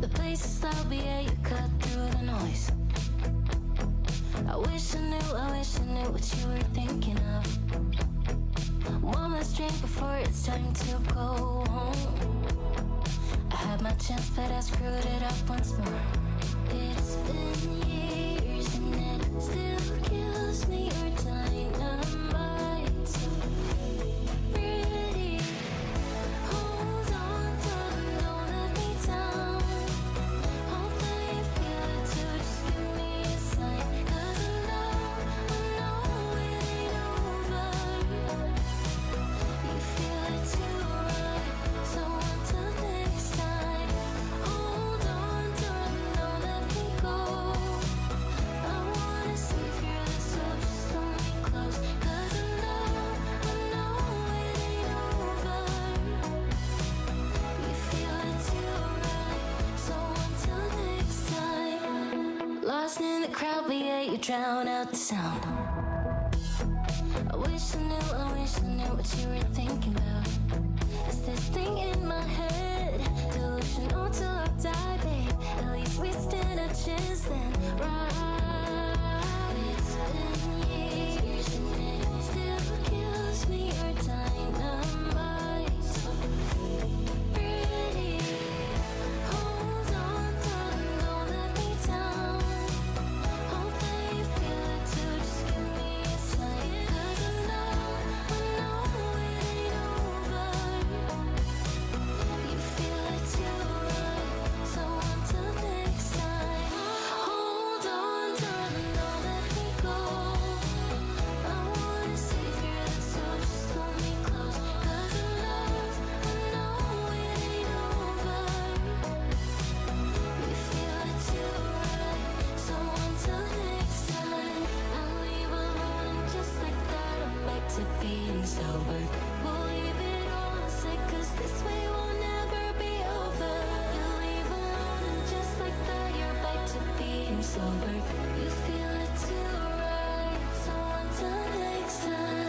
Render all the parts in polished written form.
The place is loud, but yeah, you cut through the noise. I wish I knew what you were thinking of. One last drink before it's time to go home. I had my chance, but I screwed it up once more. It's been years and it still kills me. Your dynamite, so pretty. Hold on, darling, don't let me down. Hope that you feel it too, just give me a sign. 'Cause I know it ain't over. You feel it too, right? So until next time, hold on, darling, don't let me go. I wanna see through this, so just hold me close. 'Cause I know it ain't over. You feel it too, right? So until next time. Lost in the crowd, but yeah, you drown out the sound. I wish I knew what you were thinking about. Is this thing in my head delusional till I die, babe? At least we stand a chance then, right? It's been years and it still kills me. Your dynamite, so pretty. Hold on, darling, don't let me down. Hope that you feel it too, just give me a sign. 'Cause I know it ain't over. You feel it too, right? So until next time, hold on, darling, don't let me go. I wanna see through this, so just hold me close. 'Cause I know it ain't over. You feel it too, right? So until next time, I'll leave alone and just like that I'm back to being sober. We'll leave it all unsaid, 'cause this way will never be over. You leave alone and just like that you're back to being sober. You feel it too, right? So until next time.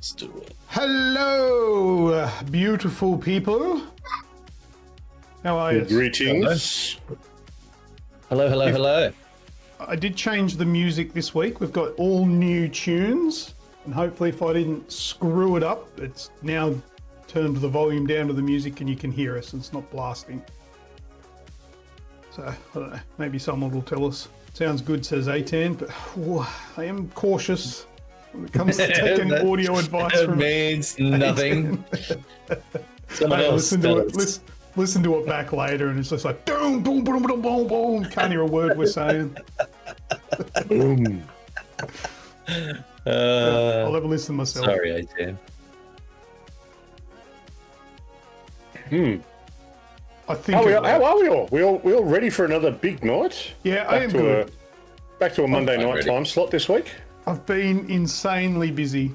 Let's do it. Hello, beautiful people. How are you? Greetings. Hello. I did change the music this week. We've got all new tunes, and hopefully if I didn't screw it up, it's now turned the volume down to the music and you can hear us and it's not blasting. So, I don't know, maybe someone will tell us. Sounds good, says Atan, but I am cautious when it comes to taking audio advice from means nothing. Someone else listen to it back later and it's just like boom, boom, boom, boom, boom, boom. Can't hear a word we're saying. Boom. I'll have a listen myself. Sorry, Atan. I think. How are we all? We all ready for another big night? Yeah, I am good. Back to a Monday night ready. time slot this week. I've been insanely busy,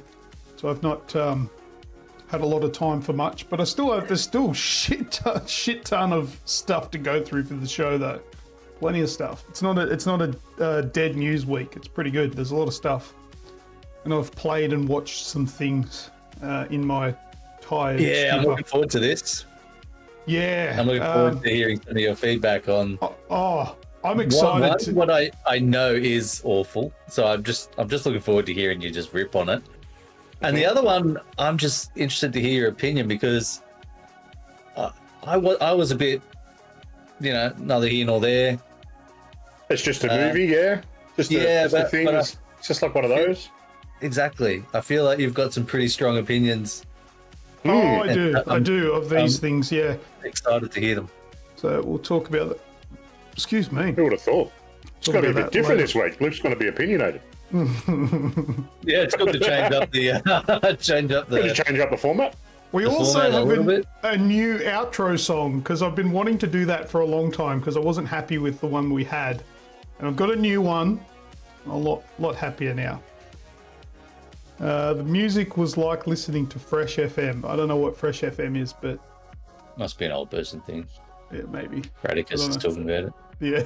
so I've not had a lot of time for much. But there's still shit ton of stuff to go through for the show though. Plenty of stuff. It's not a dead news week. It's pretty good. There's a lot of stuff, and I've played and watched some things in my tired. Yeah, I'm looking forward to this. Yeah, I'm looking forward to hearing some of your feedback on. I'm excited. What I know is awful, so I'm just looking forward to hearing you just rip on it. And the other one, I'm just interested to hear your opinion because I was a bit, neither here nor there. It's just a movie, yeah. Just a thing. It's just like one of those. Exactly. I feel like you've got some pretty strong opinions. Oh, I do of these things, yeah. Excited to hear them. So we'll talk about that. Excuse me. Who would have thought? It's got to be a bit different this week. Luke's going to be opinionated. Yeah, it's good to change up the Change up the format. We also have a new outro song because I've been wanting to do that for a long time because I wasn't happy with the one we had, and I've got a new one. A lot happier now. The music was like listening to Fresh FM. I don't know what Fresh FM is, but must be an old person thing. Yeah, maybe. Radicus is talking about it. Yeah.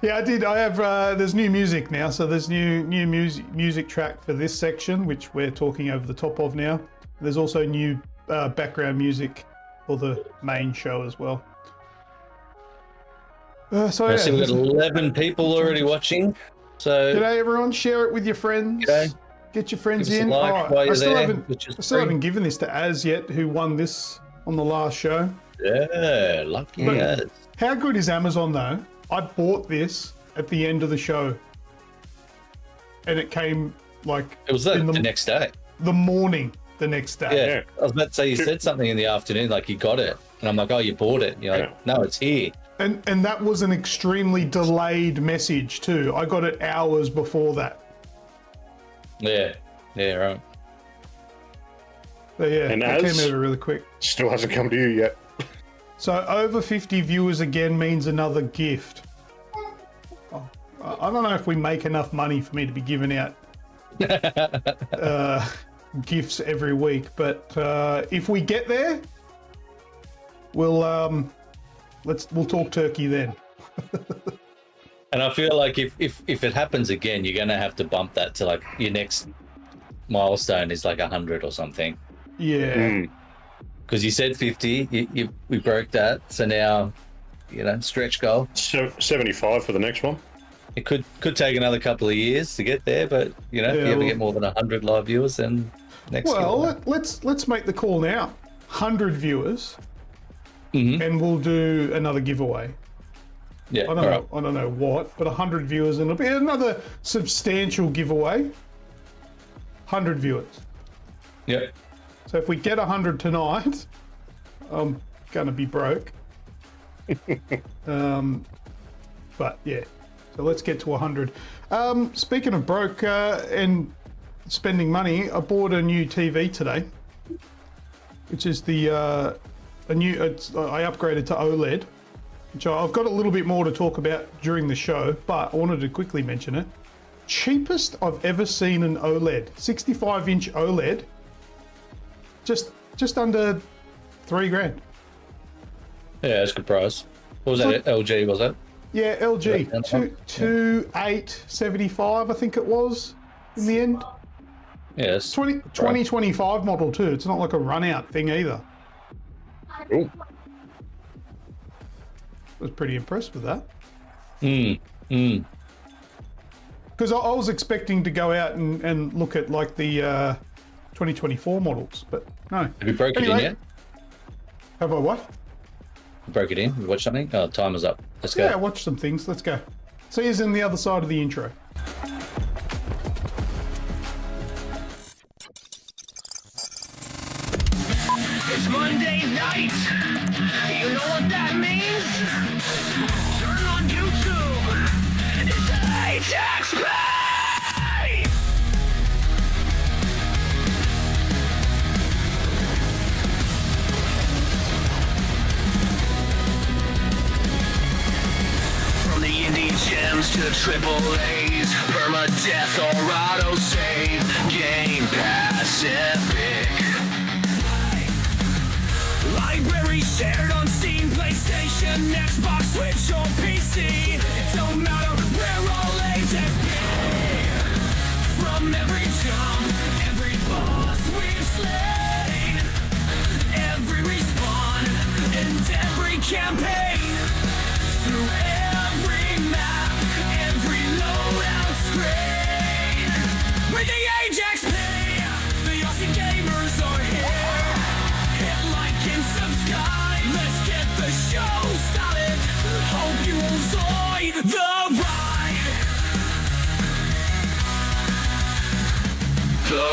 Yeah, I did. I have, there's new music now. So there's new music track for this section, which we're talking over the top of now. There's also new background music for the main show as well. So I see we've got 11 people already watching. So g'day everyone, share it with your friends. G'day. Get your friends Give us in. a like while you're there, I still haven't given this to Az yet, who won this on the last show. Yeah, lucky Az. How good is Amazon though? I bought this at the end of the show, and it came like it was the next day. The morning, the next day. Yeah, I was about to say you said something in the afternoon, like you got it, and I'm like, oh, you bought it. And you're like, no, it's here. And that was an extremely delayed message too. I got it hours before that. Yeah, right. So yeah, and it came over really quick. Still hasn't come to you yet. So over 50 viewers again means another gift. Oh, I don't know if we make enough money for me to be giving out gifts every week, but if we get there, we'll talk turkey then. And I feel like if it happens again, you're gonna have to bump that to like your next milestone is like 100 or something. Yeah. Because you said 50, we broke that, so now, stretch goal. 75 for the next one. It could take another couple of years to get there, but if you ever get more than 100 live viewers, then next. Well, let's make the call now. 100 viewers, and we'll do another giveaway. Yeah, I don't know what, but 100 viewers, and it'll be another substantial giveaway. 100 viewers. Yeah. So if we get 100 tonight, I'm gonna be broke. But yeah, so let's get to 100. Speaking of broke and spending money, I bought a new TV today, which is I upgraded to OLED, which I've got a little bit more to talk about during the show, but I wanted to quickly mention it. Cheapest I've ever seen an OLED, 65-inch OLED. Just under $3,000. Yeah, that's a good price. What was that? LG, was it? Yeah, LG. 2875, I think it was in the end. Yes. 2025 model too. It's not like a run out thing either. Ooh. I was pretty impressed with that. Because I was expecting to go out and look at like the 2024 models, but no. Have you broke it in yet? Have I what? Broke it in? You watched something? Oh, timer's up. Let's go. Yeah, watch some things. Let's go. See you in the other side of the intro. It's Monday night. You know what that means? Turn on YouTube. It's AGExp. From the Indian gems to triple A's, permadeath or auto save, Game Pass Epic. Library shared on Steam, PlayStation, Xbox, Switch, or PC. It don't matter, we're all AGExp. From every jump, every boss we've slain, every respawn, and every campaign, through every map, every loadout screen. With the AGExp, the Aussie gamers are here. Hit like and subscribe. Let's get the show started. Hope you enjoy the ride. The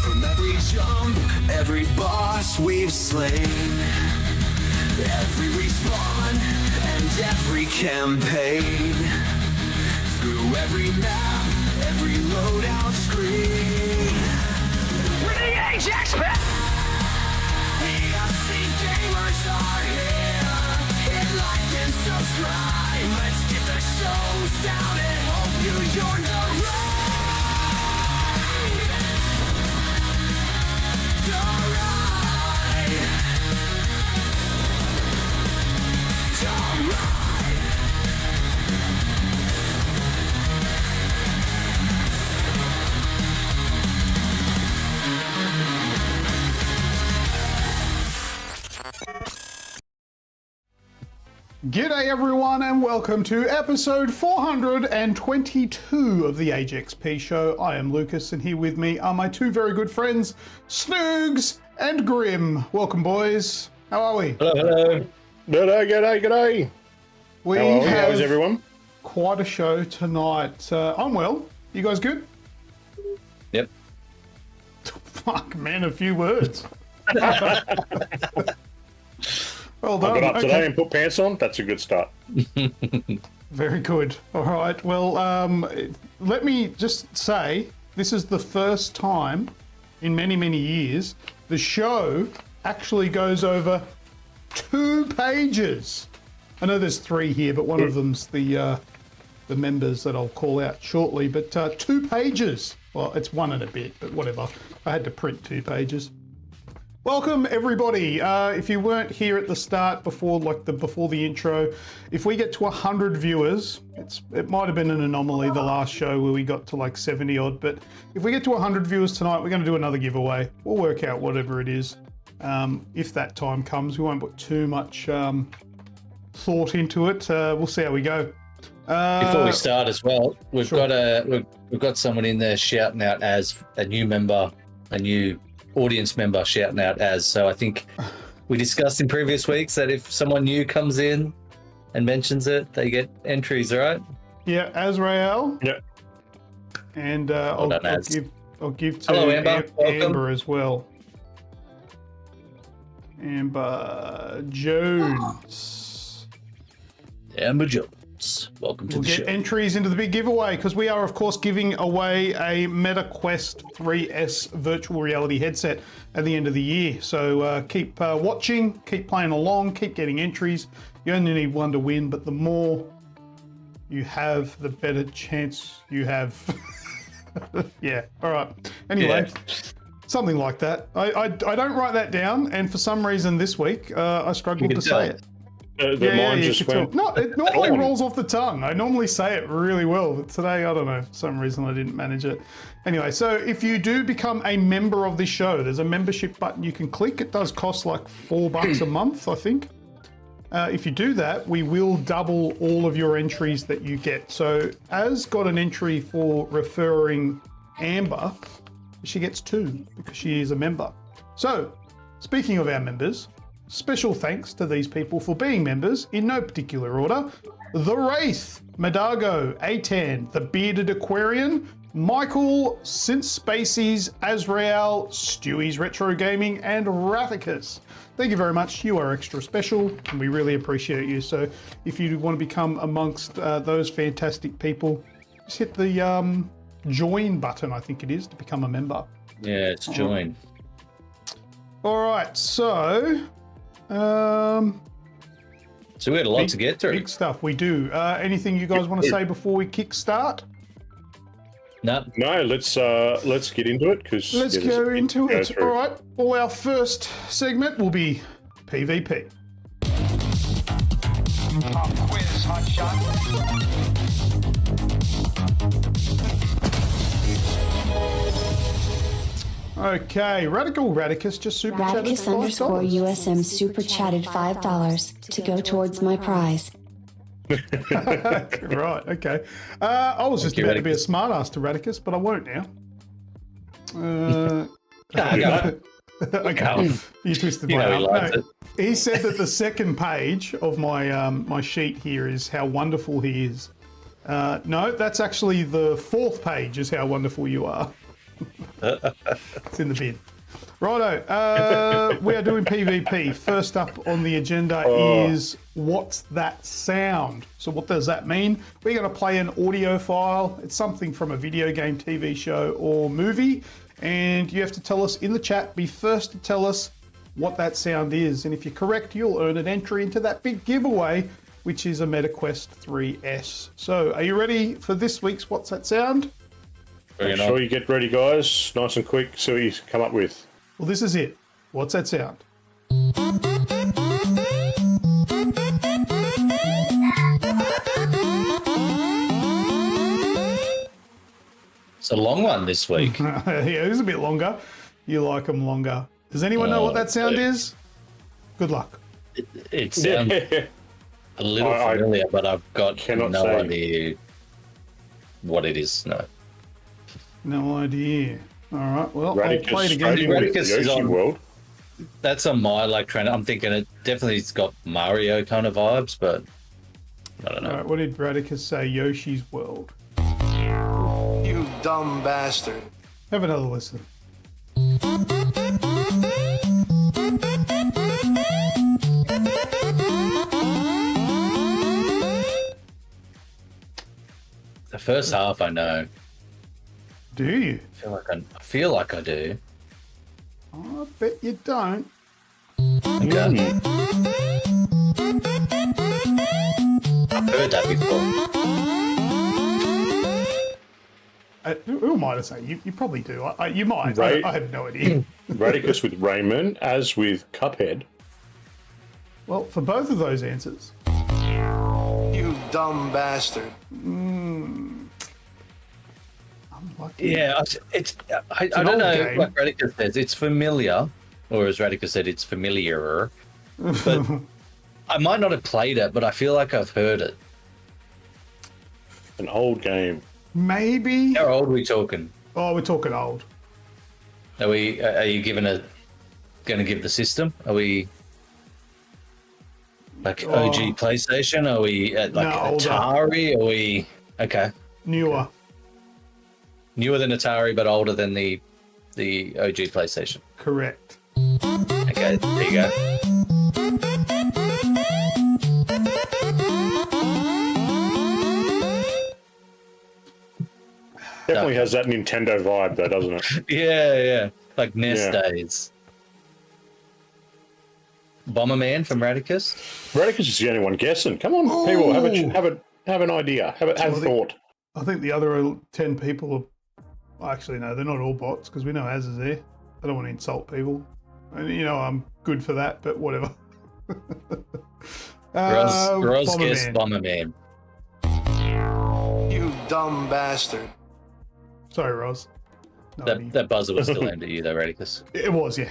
From every jump, every boss we've slain, every respawn and every campaign, through every map, every loadout screen. We're the AGExp. The Aussie gamers are here. Hit like and subscribe. Let's get the show started. Hope you join the ride. G'day everyone and welcome to episode 422 of the AGExp show. I am Lucas and here with me are my two very good friends, Snoogs and Grim. Welcome boys. How are we? Hello. G'day. We Hello, have how's everyone? quite a show tonight. I'm well. You guys good? Yep. Fuck man, a few words. Well done. I got up today and put pants on. That's a good start. Very good. All right. Well, let me just say this is the first time in many, many years the show actually goes over 2 pages. I know there's 3 here, but one of them's the members that I'll call out shortly. But 2 pages. Well, it's 1 and a bit, but whatever. I had to print 2 pages. Welcome everybody. If you weren't here at the start before the intro, if we get to 100 viewers, it might have been an anomaly the last show where we got to like 70 odd, but if we get to 100 viewers tonight, we're going to do another giveaway. We'll work out whatever it is. If that time comes, we won't put too much thought into it. We'll see how we go. Before we start as well, we've Sure. got someone in there shouting out as a new member, a new audience member shouting out as. So I think we discussed in previous weeks that if someone new comes in and mentions it, they get entries, right? Yeah, Azrael. Yeah. And Well done, I'll Az. give to Hello, Amber. Welcome. Amber as well. Amber Jones. Amber Jones, welcome to We'll the get show. entries into the big giveaway because we are, of course, giving away a MetaQuest 3S virtual reality headset at the end of the year. So keep watching, keep playing along, keep getting entries. You only need one to win, but the more you have, the better chance you have. Yeah, all right. Anyway, something like that. I don't write that down, and for some reason this week I struggled to say it. The mind just went. No, it normally rolls off the tongue. I normally say it really well, but today, I don't know, for some reason I didn't manage it. Anyway, so if you do become a member of this show, there's a membership button you can click. It does cost like $4 a month, I think. If you do that, we will double all of your entries that you get. So Az got an entry for referring Amber. She gets 2 because she is a member. So, speaking of our members, special thanks to these people for being members in no particular order. The Wraith, Madago, Atan, The Bearded Aquarian, Michael, Since Spacies, Azrael, Stewie's Retro Gaming, and Rathicus. Thank you very much. You are extra special, and we really appreciate you. So if you want to become amongst those fantastic people, just hit the join button, I think it is, to become a member. Yeah, it's join. All right, so... So we had a lot to get through. Big stuff, we do. Anything you guys want to say before we kickstart? No. No, let's get into it because Let's go into it. All right. Well, our first segment will be PvP. Pop quiz, hot Okay, Radical Radicus just super chatted Radicus_USM super chatted $5 to go towards my prize. Right, okay. I was just about to be a smartass to Radicus, but I won't now. Okay, you twisted my arm. No, he said that the second page of my my sheet here is how wonderful he is. No, that's actually the 4th page is how wonderful you are. It's in the bin. Righto, we are doing PvP. First up on the agenda is What's That Sound? So what does that mean? We're going to play an audio file. It's something from a video game, TV show, or movie. And you have to tell us in the chat, be first to tell us what that sound is. And if you're correct, you'll earn an entry into that big giveaway, which is a MetaQuest 3S. So are you ready for this week's What's That Sound? Make sure you get ready, guys. Nice and quick. See what you come up with. Well, this is it. What's that sound? It's a long one this week. Yeah, it is a bit longer. You like them longer. Does anyone know what that sound is? Good luck. It sounds a little familiar, but I've got no idea what it is. No. No idea. All right, well, Radicus, I'll play it again. Radicus is Yoshi on- World. That's on my train. I'm thinking it definitely's got Mario kind of vibes, but I don't know. All right, what did Radicus say? Yoshi's World. You dumb bastard. Have another listen. The first half I know. Do you? I feel like I do. I bet you don't. Okay. I've heard that before. Who am I to say? You probably do. You might. Right. I have no idea. Radicus with Raymond, as with Cuphead. Well, for both of those answers. You dumb bastard. Unlucky. Yeah, I don't know. game. Like Radicus says, it's familiar, or as Radicus said, it's familiar. But I might not have played it, but I feel like I've heard it. An old game. Maybe. How old are we talking? Oh, we're talking old. Are you going to give the system? Are we like OG PlayStation? Are we at like older. Atari? Are we okay? Newer. Newer than Atari, but older than the OG PlayStation. Correct. Okay. Okay, there you go. Definitely has that Nintendo vibe, though, doesn't it? Yeah. Like NES Yeah. days. Bomberman from Radicus. Radicus is the only one guessing. Come on, people, have an idea. Have a thought. I think the other 10 people are... well, actually, no, they're not all bots because we know Az is there. I don't want to insult people. And, you know, I'm good for that, but whatever. Roz guessed Bomberman. You dumb bastard. Sorry, Roz. That buzzer was still aimed at you, though, Radicus. It was, yeah.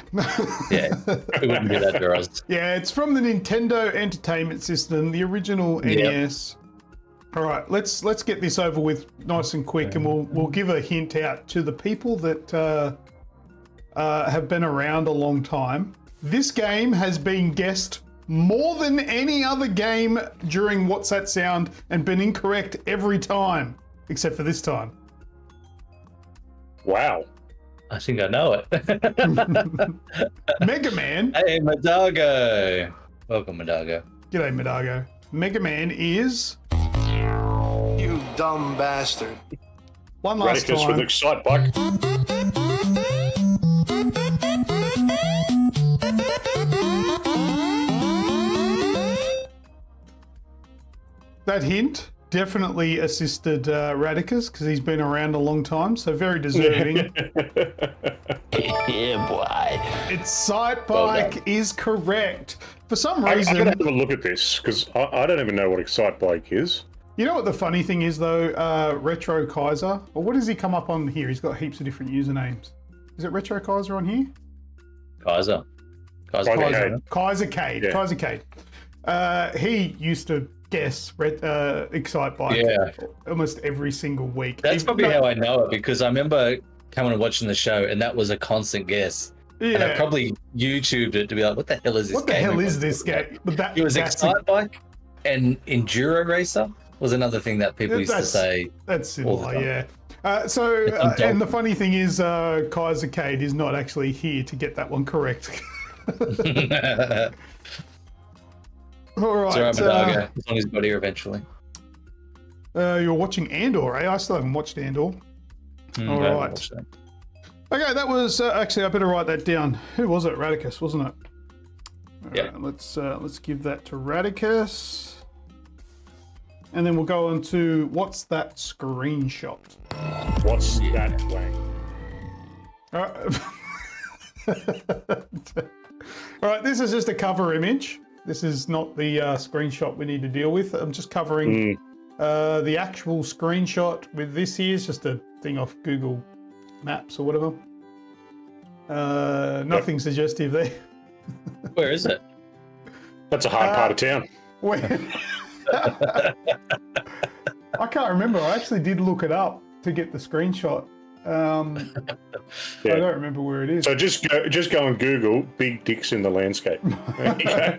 Yeah, it wouldn't be that to Roz. Yeah, it's from the Nintendo Entertainment System, the original NES. All right, let's get this over with nice and quick, and we'll give a hint out to the people that have been around a long time. This game has been guessed more than any other game during What's That Sound and been incorrect every time, except for this time. Wow. I think I know it. Mega Man. Hey, Madago. Welcome, Madago. G'day, Madago. Mega Man is... You dumb bastard. one last Radicus time. with Excite Bike. That hint definitely assisted Radicus because he's been around a long time, so very deserving. Yeah, boy. Its Sight Well Bike done. is correct. For some I'm reason, going to have a look at this because I don't even know what Excite Bike is. you know what the funny thing is though, Retro Kaiser, or what does he come up on here? He's got heaps of different usernames. Is it Retro Kaiser on here? Kaiser. Kaiser. Kaiser Cade. Yeah. Kaiser Cade. He used to guess Excite Bike almost every single week. That's probably how I know it, because I remember coming and watching the show, and that was a constant guess. Yeah. And I probably YouTubed it to be like, what the hell is this What the game? hell is this game? But It was that's Excite Bike and Enduro Racer was another thing that people used to say. That's all the similar, time. yeah. And the funny thing is, Kaiser Cade is not actually here to get that one correct. All right. Sorry, Madago. As long as he's got here eventually. You're watching Andor, eh? I still haven't watched Andor. All right. Okay, that was actually, I better write that down. Who was it? Radicus, wasn't it? All Yeah. right, let's give that to Radicus. And then we'll go on to what's that screenshot? What's that way? All right. All right, this is just a cover image. This is not the screenshot we need to deal with. I'm just covering the actual screenshot with this here. It's just a thing off Google Maps or whatever. Nothing suggestive there. Where is it? That's a hard part of town. Where? I can't remember. I actually did look it up to get the screenshot. I don't remember where it is. So just go and Google big dicks in the landscape. There you go.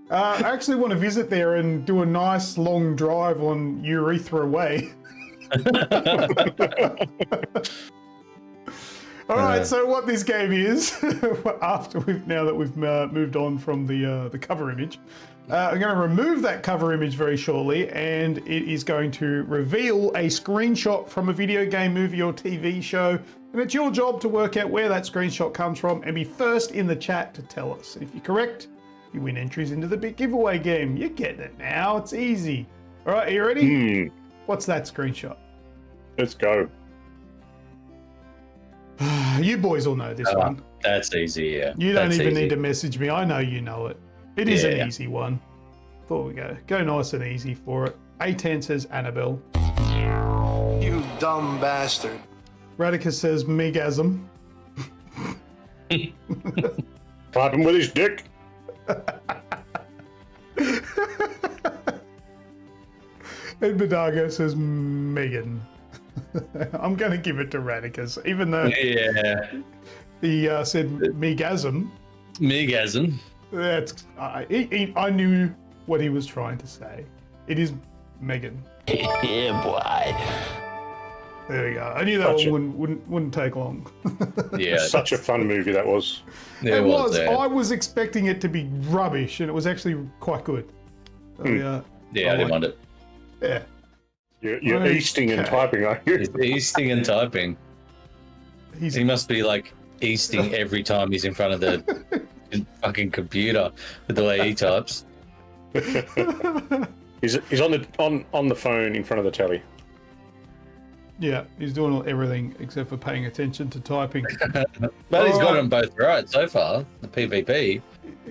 I actually want to visit there and do a nice long drive on Urethra Way. All right, so what this game is, now that we've moved on from the cover image, I'm going to remove that cover image very shortly, and it is going to reveal a screenshot from a video game, movie, or TV show, and it's your job to work out where that screenshot comes from and be first in the chat to tell us. And if you're correct, you win entries into the big giveaway game. You're getting it now. It's easy. All right, are you ready? What's that screenshot? Let's go. You boys all know this one. That's easy, yeah. You don't That's even easy. need to message me. I know you know it. It is an Yeah. easy one. Thought we go nice and easy for it. A10 says Annabelle. You dumb bastard. Radicus says Megasm. Clap him with his dick. And Madago says Megan. I'm going to give it to Radicus, even though he said Megasm. Megasm. That's I knew what he was trying to say. It is Megan. Yeah, boy. There we go. I knew that one wouldn't take long. Yeah, Such a fun movie that was. It was. I was expecting it to be rubbish, and it was actually quite good. So, I didn't want it. Yeah. You're easting and typing, aren't you? He's easting and typing. He must be like easting every time he's in front of the fucking computer with the way he types. He's on the phone in front of the telly. Yeah, he's doing everything except for paying attention to typing. But he's got them both right so far. The PvP,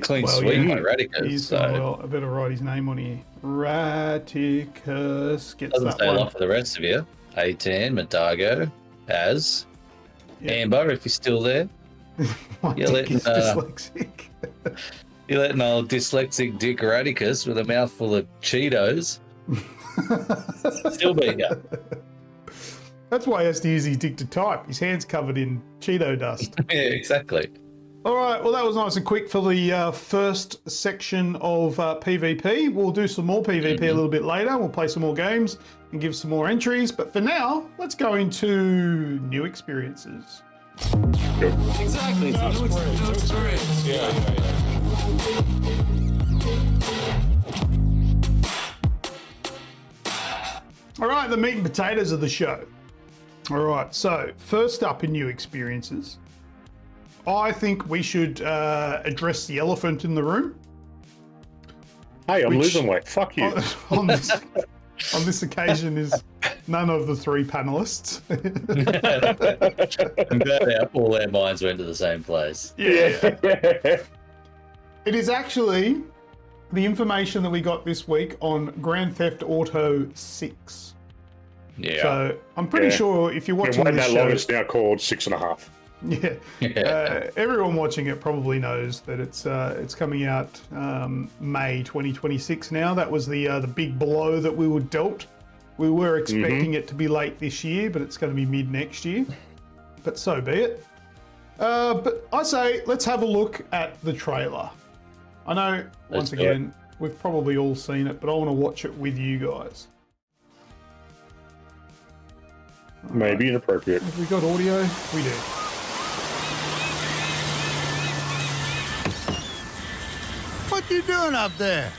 clean sweep by Radicus. I better write his name on here. Radicus gets Doesn't that say a one. lot for the rest of you. 18, Madago, Az, Amber, if he's still there. My dick is dyslexic. You're letting old dyslexic Dick Radicus with a mouthful of Cheetos still beat you. That's why he has to use his dick to type. His hand's covered in Cheeto dust. Yeah, exactly. All right, well, that was nice and quick for the first section of PvP. We'll do some more PvP a little bit later. We'll play some more games and give some more entries. But for now, let's go into new experiences. Exactly. It's a new experience. Yeah. All right, the meat and potatoes of the show. All right, so first up in new experiences, I think we should address the elephant in the room. Hey, I'm losing weight. Fuck you. On this occasion is none of the three panelists. I'm glad all their minds went to the same place. Yeah. It is actually the information that we got this week on Grand Theft Auto 6. Yeah. So I'm pretty sure if you're watching Wait this that show, long, it's now called 6.5. Yeah, everyone watching it probably knows that it's coming out May 2026 now. That was the big blow that we were dealt. We were expecting it to be late this year, but it's going to be mid next year. But so be it. But I say let's have a look at the trailer. I know once again we've probably all seen it, but I want to watch it with you guys. Maybe inappropriate. Have we got audio? We do. What you doing up there?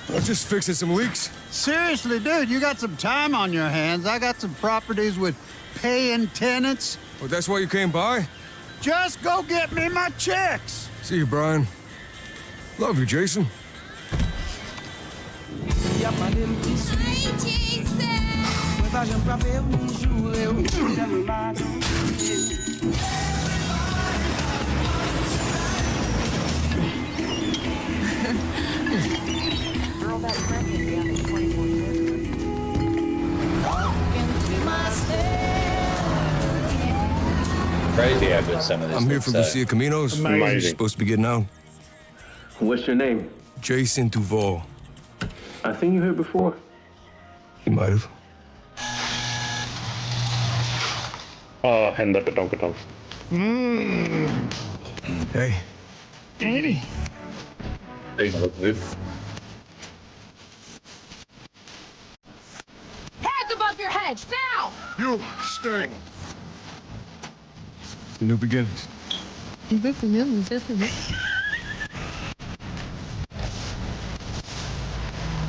I'm just fixing some leaks. Seriously, dude, you got some time on your hands. I got some properties with paying tenants. Oh, that's why you came by? Just go get me my checks. See you, Brian. Love you, Jason. Crazy how good some of this I'm here looks, from so. Lucia Caminos. Amazing. Supposed to be getting out. What's your name? Jason Duval. I seen you here before. You might have. Oh, hand up a donk. Hey. Andy. Big look good. Hands above your heads, now! You stink. New beginnings.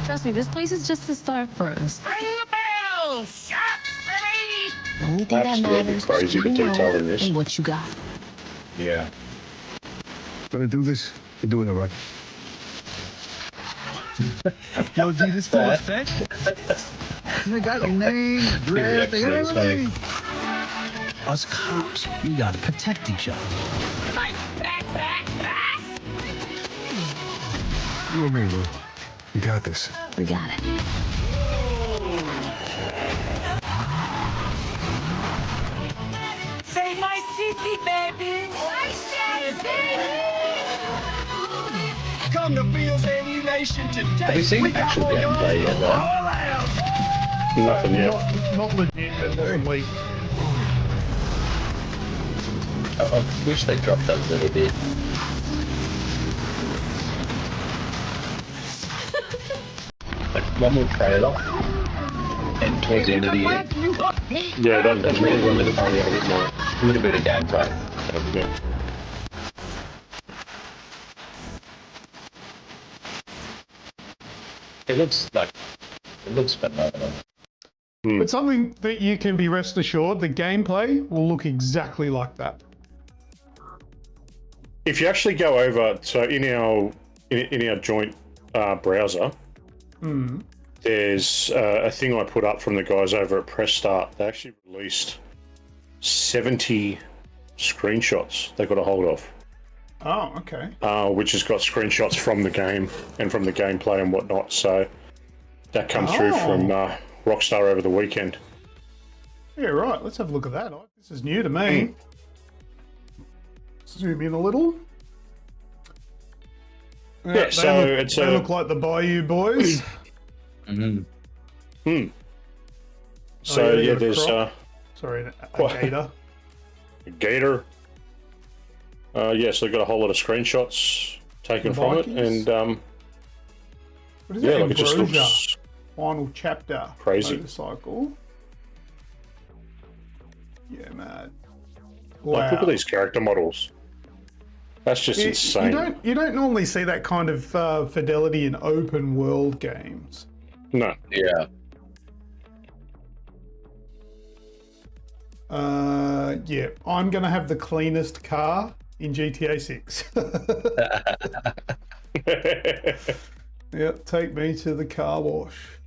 Trust me, this place is just the start for us. Ring the bell! Shut the only thing that Absolutely matters crazy is who to you know detail in this. and what you got. Yeah. Gonna do this? You're doing it right. Yo, do this for effect? They got your name, address, they got everything. Us cops, we gotta protect each other. You and me, Lou. You got this. We got it. Say my city, baby. My city. Come to Bill's Animation today. Have you seen actual gameplay yet, though? Nothing yet. Not legit, but definitely. I wish they dropped that a little bit. Like one more trailer. and towards the end of the year. Yeah, That's really wanted to find out a bit more, a little bit of gameplay. yeah. It looks phenomenal. But something that you can be rest assured, the gameplay will look exactly like that. If you actually go over, so in our joint browser, there's a thing I put up from the guys over at Press Start. They actually released 70 screenshots they got a hold of. Oh, okay. Which has got screenshots from the game and from the gameplay and whatnot. So that come through from Rockstar over the weekend. Yeah, right. Let's have a look at that. This is new to me. Zoom in a little. Yeah, so they look like the Bayou Boys. So yeah, there's sorry, a gator. A gator. Yeah, so they've got a whole lot of screenshots taken from it, and what is yeah, it? like it just looks Final chapter. crazy. Motorcycle. Yeah, mad. Wow. Like, look at these character models. That's just insane. You don't normally see that kind of fidelity in open world games. No. Yeah. Yeah, I'm gonna have the cleanest car in GTA6. Yeah, take me to the car wash.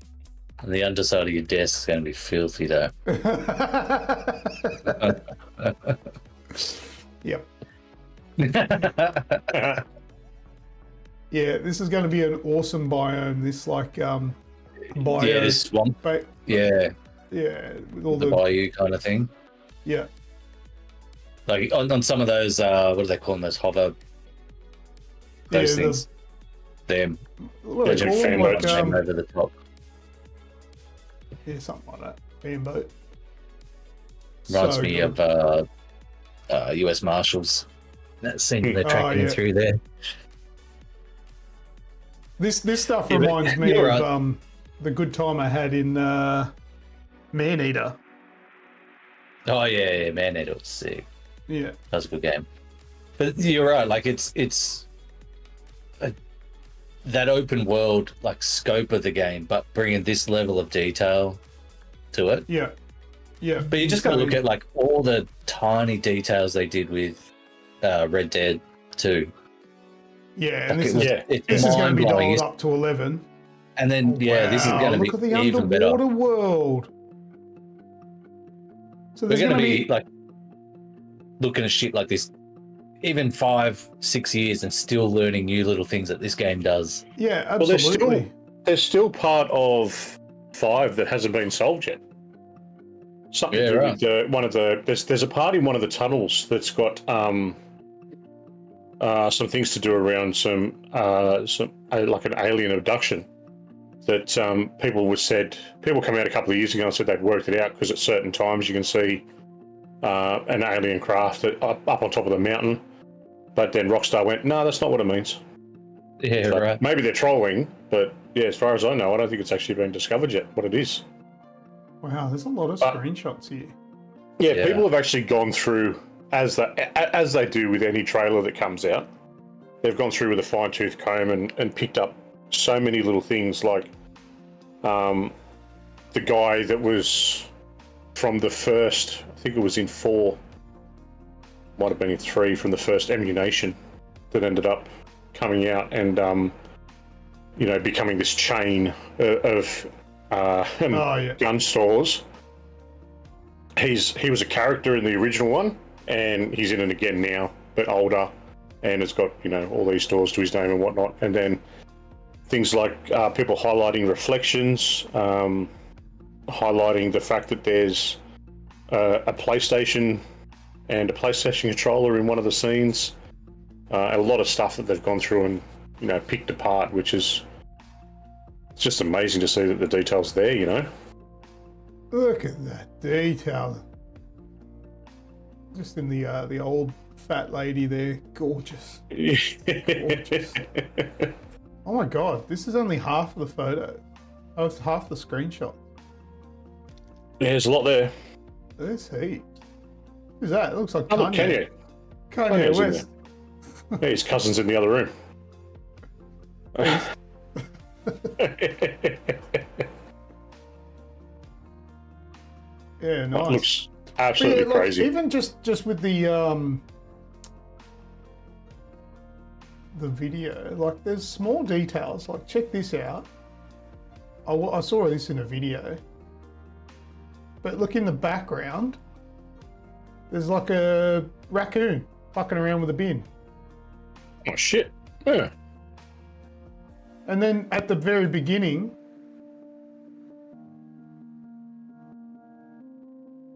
And the underside of your desk is going to be filthy, though. Yep. Yeah, this is going to be an awesome biome. This biome. Yeah, this swamp. Yeah. Yeah, with all the bayou kind of thing. Yeah. Like on some of those, what do they call them? Those hover. Those things. Them. What do they call them? Like, over the top. Yeah, something like that. Fan boat. Reminds me of US Marshals. That scene they're tracking you through there. This stuff reminds me of the good time I had in Man-Eater. Oh yeah, Man-Eater was sick. Yeah, that was a good game. But you're right, like it's that open world like scope of the game, but bringing this level of detail to it. Yeah, yeah. But you just got to look at like all the tiny details they did with Red Dead 2. Yeah, and like this is going to be dialed up to 11. And then this is going to be look at the even better. underwater world. So we're going to be like looking at shit like this even 5-6 years and still learning new little things that this game does. Yeah, absolutely. Well, there's still part of 5 that hasn't been solved yet. Something to do with there's a part in one of the tunnels that's got some things to do around some like an alien abduction that people come out a couple of years ago and said they'd worked it out because at certain times you can see an alien craft up on top of the mountain, but then Rockstar went, no, that's not what it means. Yeah, so right. Maybe they're trolling, but yeah, as far as I know, I don't think it's actually been discovered yet what it is. Wow, there's a lot of screenshots here. Yeah, people have actually gone through, as they do with any trailer that comes out, they've gone through with a fine-tooth comb and picked up so many little things like the guy that was from the first, I think it was in 4, might have been in 3, from the first Ammunition that ended up coming out and becoming this chain of gun stores. He was a character in the original one, and he's in it again now, but older, and it's got all these stores to his name and whatnot. And then things like people highlighting reflections, highlighting the fact that there's a PlayStation and a PlayStation controller in one of the scenes, and a lot of stuff that they've gone through and picked apart, which is just amazing to see that the detail's there. Look at that detail. Just in the old fat lady there, gorgeous. Gorgeous. Oh my god, this is only half of the photo. Oh, it's half the screenshot. There's a lot there. There's heat. Who's that? It looks like Oh, look, Kanye. Kanye. Kanye Kanye's in West. there. Yeah, his cousin's in the other room. Yeah, That nice. looks absolutely Like, crazy. even just with the video, like there's small details. Like check this out. I saw this in a video, but look in the background. There's like a raccoon fucking around with a bin. Oh shit! Yeah. And then at the very beginning,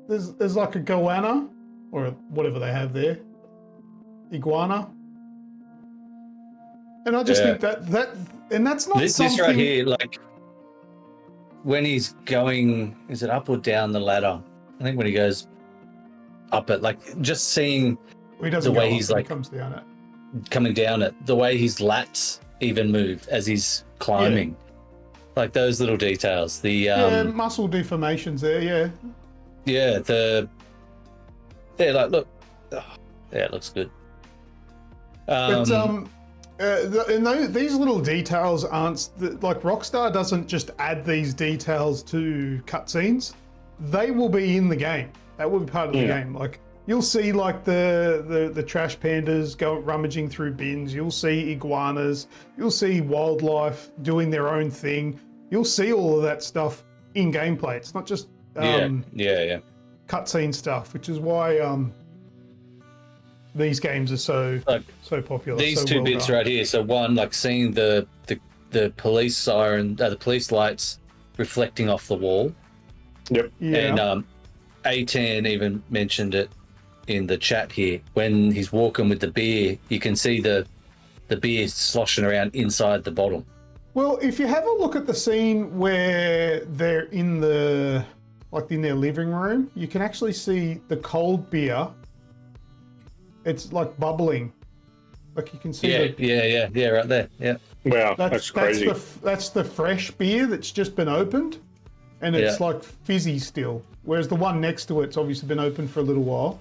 there's like a goanna or whatever they have there, iguana. And I just think that and that's not This something. right here, like when he's going, is it up or down the ladder? I think when he goes up it, like just seeing He doesn't the way go he's up, he like comes down it. coming down it, the way his lats even move as he's climbing, like those little details. The Yeah, muscle deformations there. Yeah. like look, yeah, it looks good. But these little details aren't like Rockstar doesn't just add these details to cutscenes. They will be in the game. That will be part of the game. Like you'll see like the trash pandas go rummaging through bins. You'll see iguanas. You'll see wildlife doing their own thing. You'll see all of that stuff in gameplay. It's not just cutscene stuff, which is why these games are so popular. These so two well bits done. right here. So one, like seeing the police siren, the police lights reflecting off the wall. Yep. Yeah. And A10 even mentioned it in the chat here. When he's walking with the beer, you can see the beer sloshing around inside the bottle. Well, if you have a look at the scene where they're in their living room, you can actually see the cold beer. It's like bubbling. Like you can see. Yeah, right there. Yeah. Wow, that's crazy. That's the fresh beer that's just been opened, and it's like fizzy still. Whereas the one next to it's obviously been open for a little while.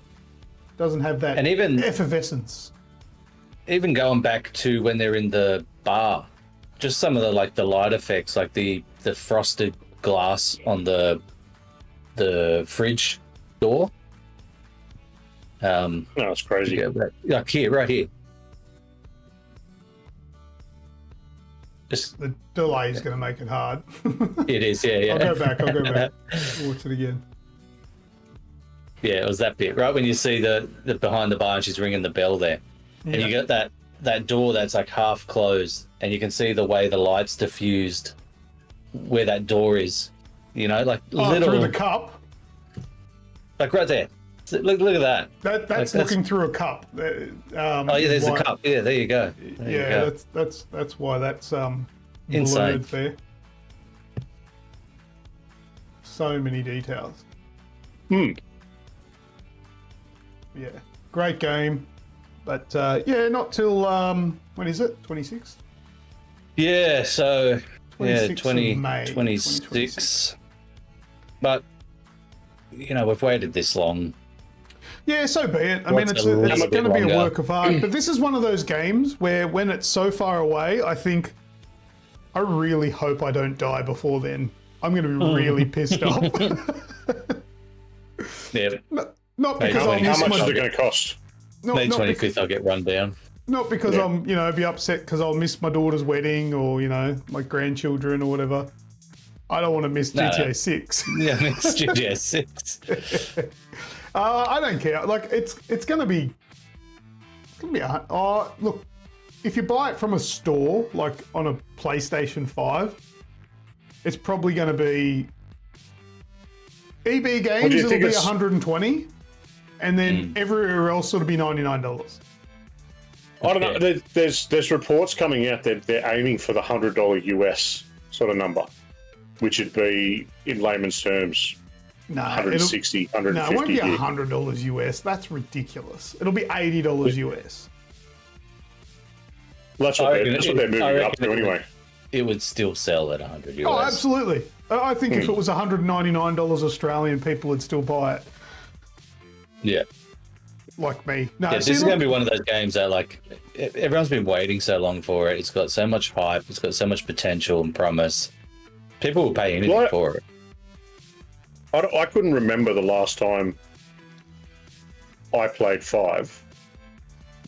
Doesn't have that And even effervescence. Even going back to when they're in the bar, just some of the light effects, like the frosted glass on the fridge door. No, it's crazy. Yeah, like here, right here. Just The delay is going to make it hard. it is, yeah. I'll go back. Watch it again. Yeah, it was that bit right when you see the behind the bar and she's ringing the bell there, and you get that door that's like half closed, and you can see the way the lights diffused where that door is. You know, like little through the cup. Like right there. Look at that. That's looking through a cup. There's a cup. Yeah, there you go. That's why that's insane blurred there. So many details. Yeah, great game, but not till when is it? 26th. Yeah, so 26th of May, 26. But we've waited this long. Yeah, so be it. I mean, it's going to be a work of art, but this is one of those games where when it's so far away, I really hope I don't die before then. I'm going to be really pissed off. Yeah. Not because I'll miss how much is it going to cost? May 25th, I'll get run down. Not because I'm, be upset because I'll miss my daughter's wedding or, my grandchildren or whatever. I don't want to miss GTA 6. Yeah, miss GTA 6. I don't care. Like it's going to be. Look, if you buy it from a store, like on a PlayStation 5, it's probably going to be. EB Games, it'll be 120, and then everywhere else it'll be $99. I don't know. There's reports coming out that they're aiming for the $100 US sort of number, which would be in layman's terms. No, 160, 150. No, it won't be $100 US. That's ridiculous. It'll be $80 US. Well, that's what they're moving up to anyway. It would still sell at 100 US. Oh, absolutely. I think if it was $199 Australian, people would still buy it. Yeah. Like me. No, Yeah, this is going to be one of those games that, like, everyone's been waiting so long for it. It's got so much hype. It's got so much potential and promise. People will pay anything for it. I couldn't remember the last time I played 5,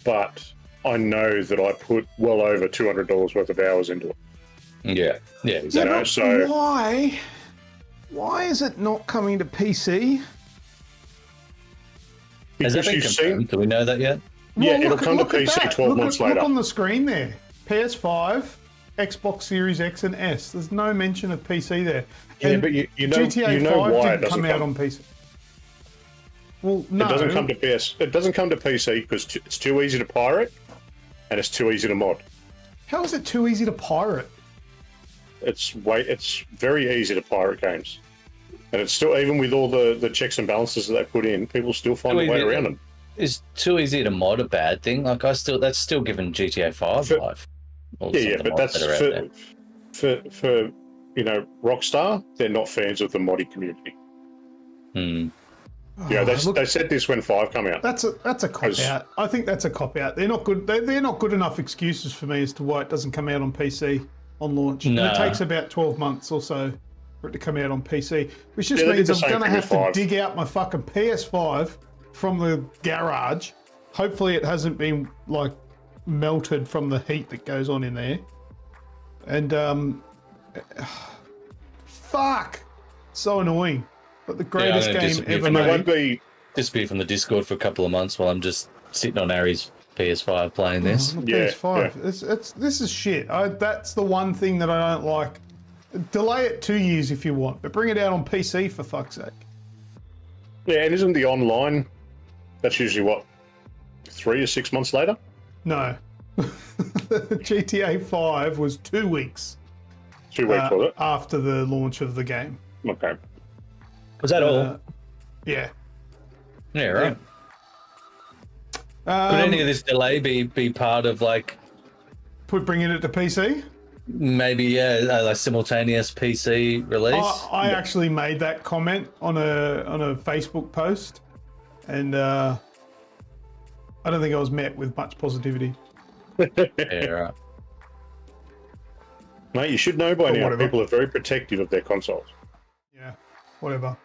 but I know that I put well over $200 worth of hours into it. Yeah, exactly. Yeah, so why is it not coming to PC? Has that been confirmed? Do we know that yet? Yeah, Well, it'll come to PC 12 months later. Look on the screen there. PS5, Xbox Series X and S. There's no mention of PC there. Yeah, And but you know, GTA you know 5 why it didn't doesn't come out on PC. Well, no. It doesn't come to PS. It doesn't come to PC because it's too easy to pirate, and it's too easy to mod. How is it too easy to pirate? It's very easy to pirate games, and it's still, even with all the checks and balances that they put in, people still find a way around them. Is too easy to mod a bad thing? Like, that's still given GTA 5 life. Yeah, but that's for you know, Rockstar. They're not fans of the modding community. Yeah, they said this when 5 come out. That's a cop out. I think that's a cop out. They're not good. They're not good enough excuses for me as to why it doesn't come out on PC on launch. No. And it takes about 12 months or so for it to come out on PC, which just means I'm going to have to dig out my fucking PS5 from the garage. Hopefully it hasn't been like melted from the heat that goes on in there. And fuck, so annoying. But the greatest game ever made. Just be from the Discord for a couple of months while I'm just sitting on Ari's PS5 playing this. PS5. Yeah. This is shit. That's the one thing that I don't like. Delay it 2 years if you want, but bring it out on PC for fuck's sake. Yeah, and isn't the online, that's usually what, 3 or 6 months later? No. GTA 5 was 2 weeks. 2 weeks, was it? After the launch of the game. Okay. Was that all? Yeah. Yeah, right. Could any of this delay be part of, like, bringing it to PC? Maybe, a simultaneous PC release. I actually made that comment on a Facebook post, and I don't think I was met with much positivity. Yeah, right. Mate, you should know by now. People are very protective of their consoles. Yeah, whatever.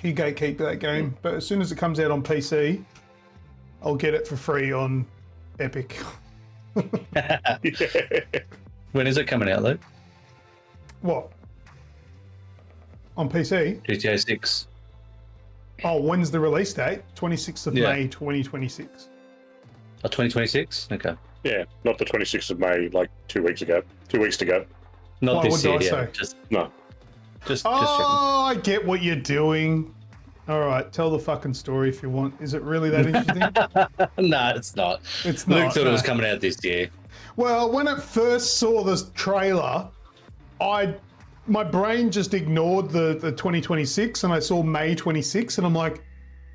You gatekeep that game, but as soon as it comes out on PC, I'll get it for free on Epic. When is it coming out, Luke? What? On PC? GTA 6. Oh, when's the release date? 26th of May, 2026. Oh, 2026? Okay. Yeah, not the 26th of May, like 2 weeks ago. 2 weeks to go. Not this year, yeah. No. Just I get what you're doing. All right, tell the fucking story if you want. Is it really that interesting? No, it's not. It's not. Luke thought it was coming out this year. Well, when I first saw this trailer, my brain just ignored the 2026, and I saw May 26, and I'm like,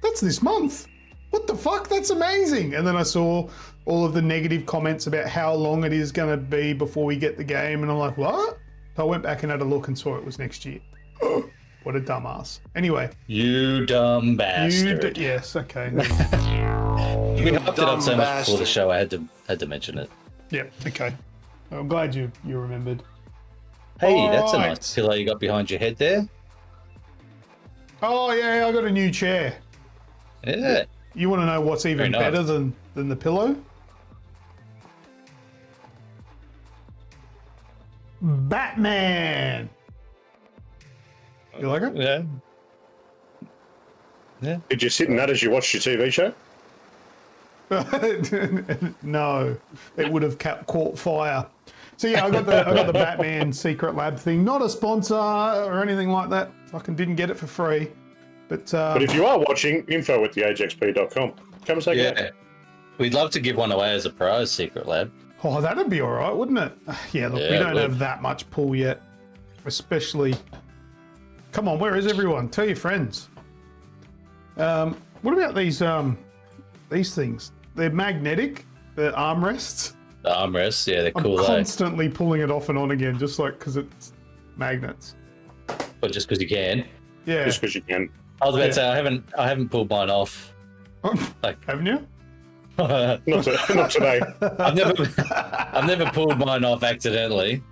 that's this month. What the fuck? That's amazing. And then I saw all of the negative comments about how long it is going to be before we get the game, and I'm like, what? So I went back and had a look and saw it was next year. What a dumbass. Anyway. You dumb bastard. Yes, okay. We hyped it up so much before the show, I had to mention it. Yeah, okay. I'm glad you remembered. Hey, that's a nice pillow you got behind your head there. Oh, yeah, I got a new chair. Yeah. You want to know what's even better than the pillow? Batman! You like it? Yeah. Yeah. Did you sit in that as you watched your TV show? No, it would have caught fire. So yeah, I got the Batman Secret Lab thing. Not a sponsor or anything like that. Fucking didn't get it for free. But if you are watching, info at theagexp.com. Come and say yeah. We'd love to give one away as a prize, Secret Lab. Oh, that'd be all right, wouldn't it? Yeah, look, we don't have that much pull yet. Especially... Come on, where is everyone? Tell your friends. What about these things? They're magnetic, they're armrests. The armrests, yeah, they're cool. I'm constantly pulling it off and on again, just like because it's magnets. But just because you can. Yeah. Just because you can. I was about to say I haven't pulled mine off. Like, haven't you? Not today. I've never pulled mine off accidentally.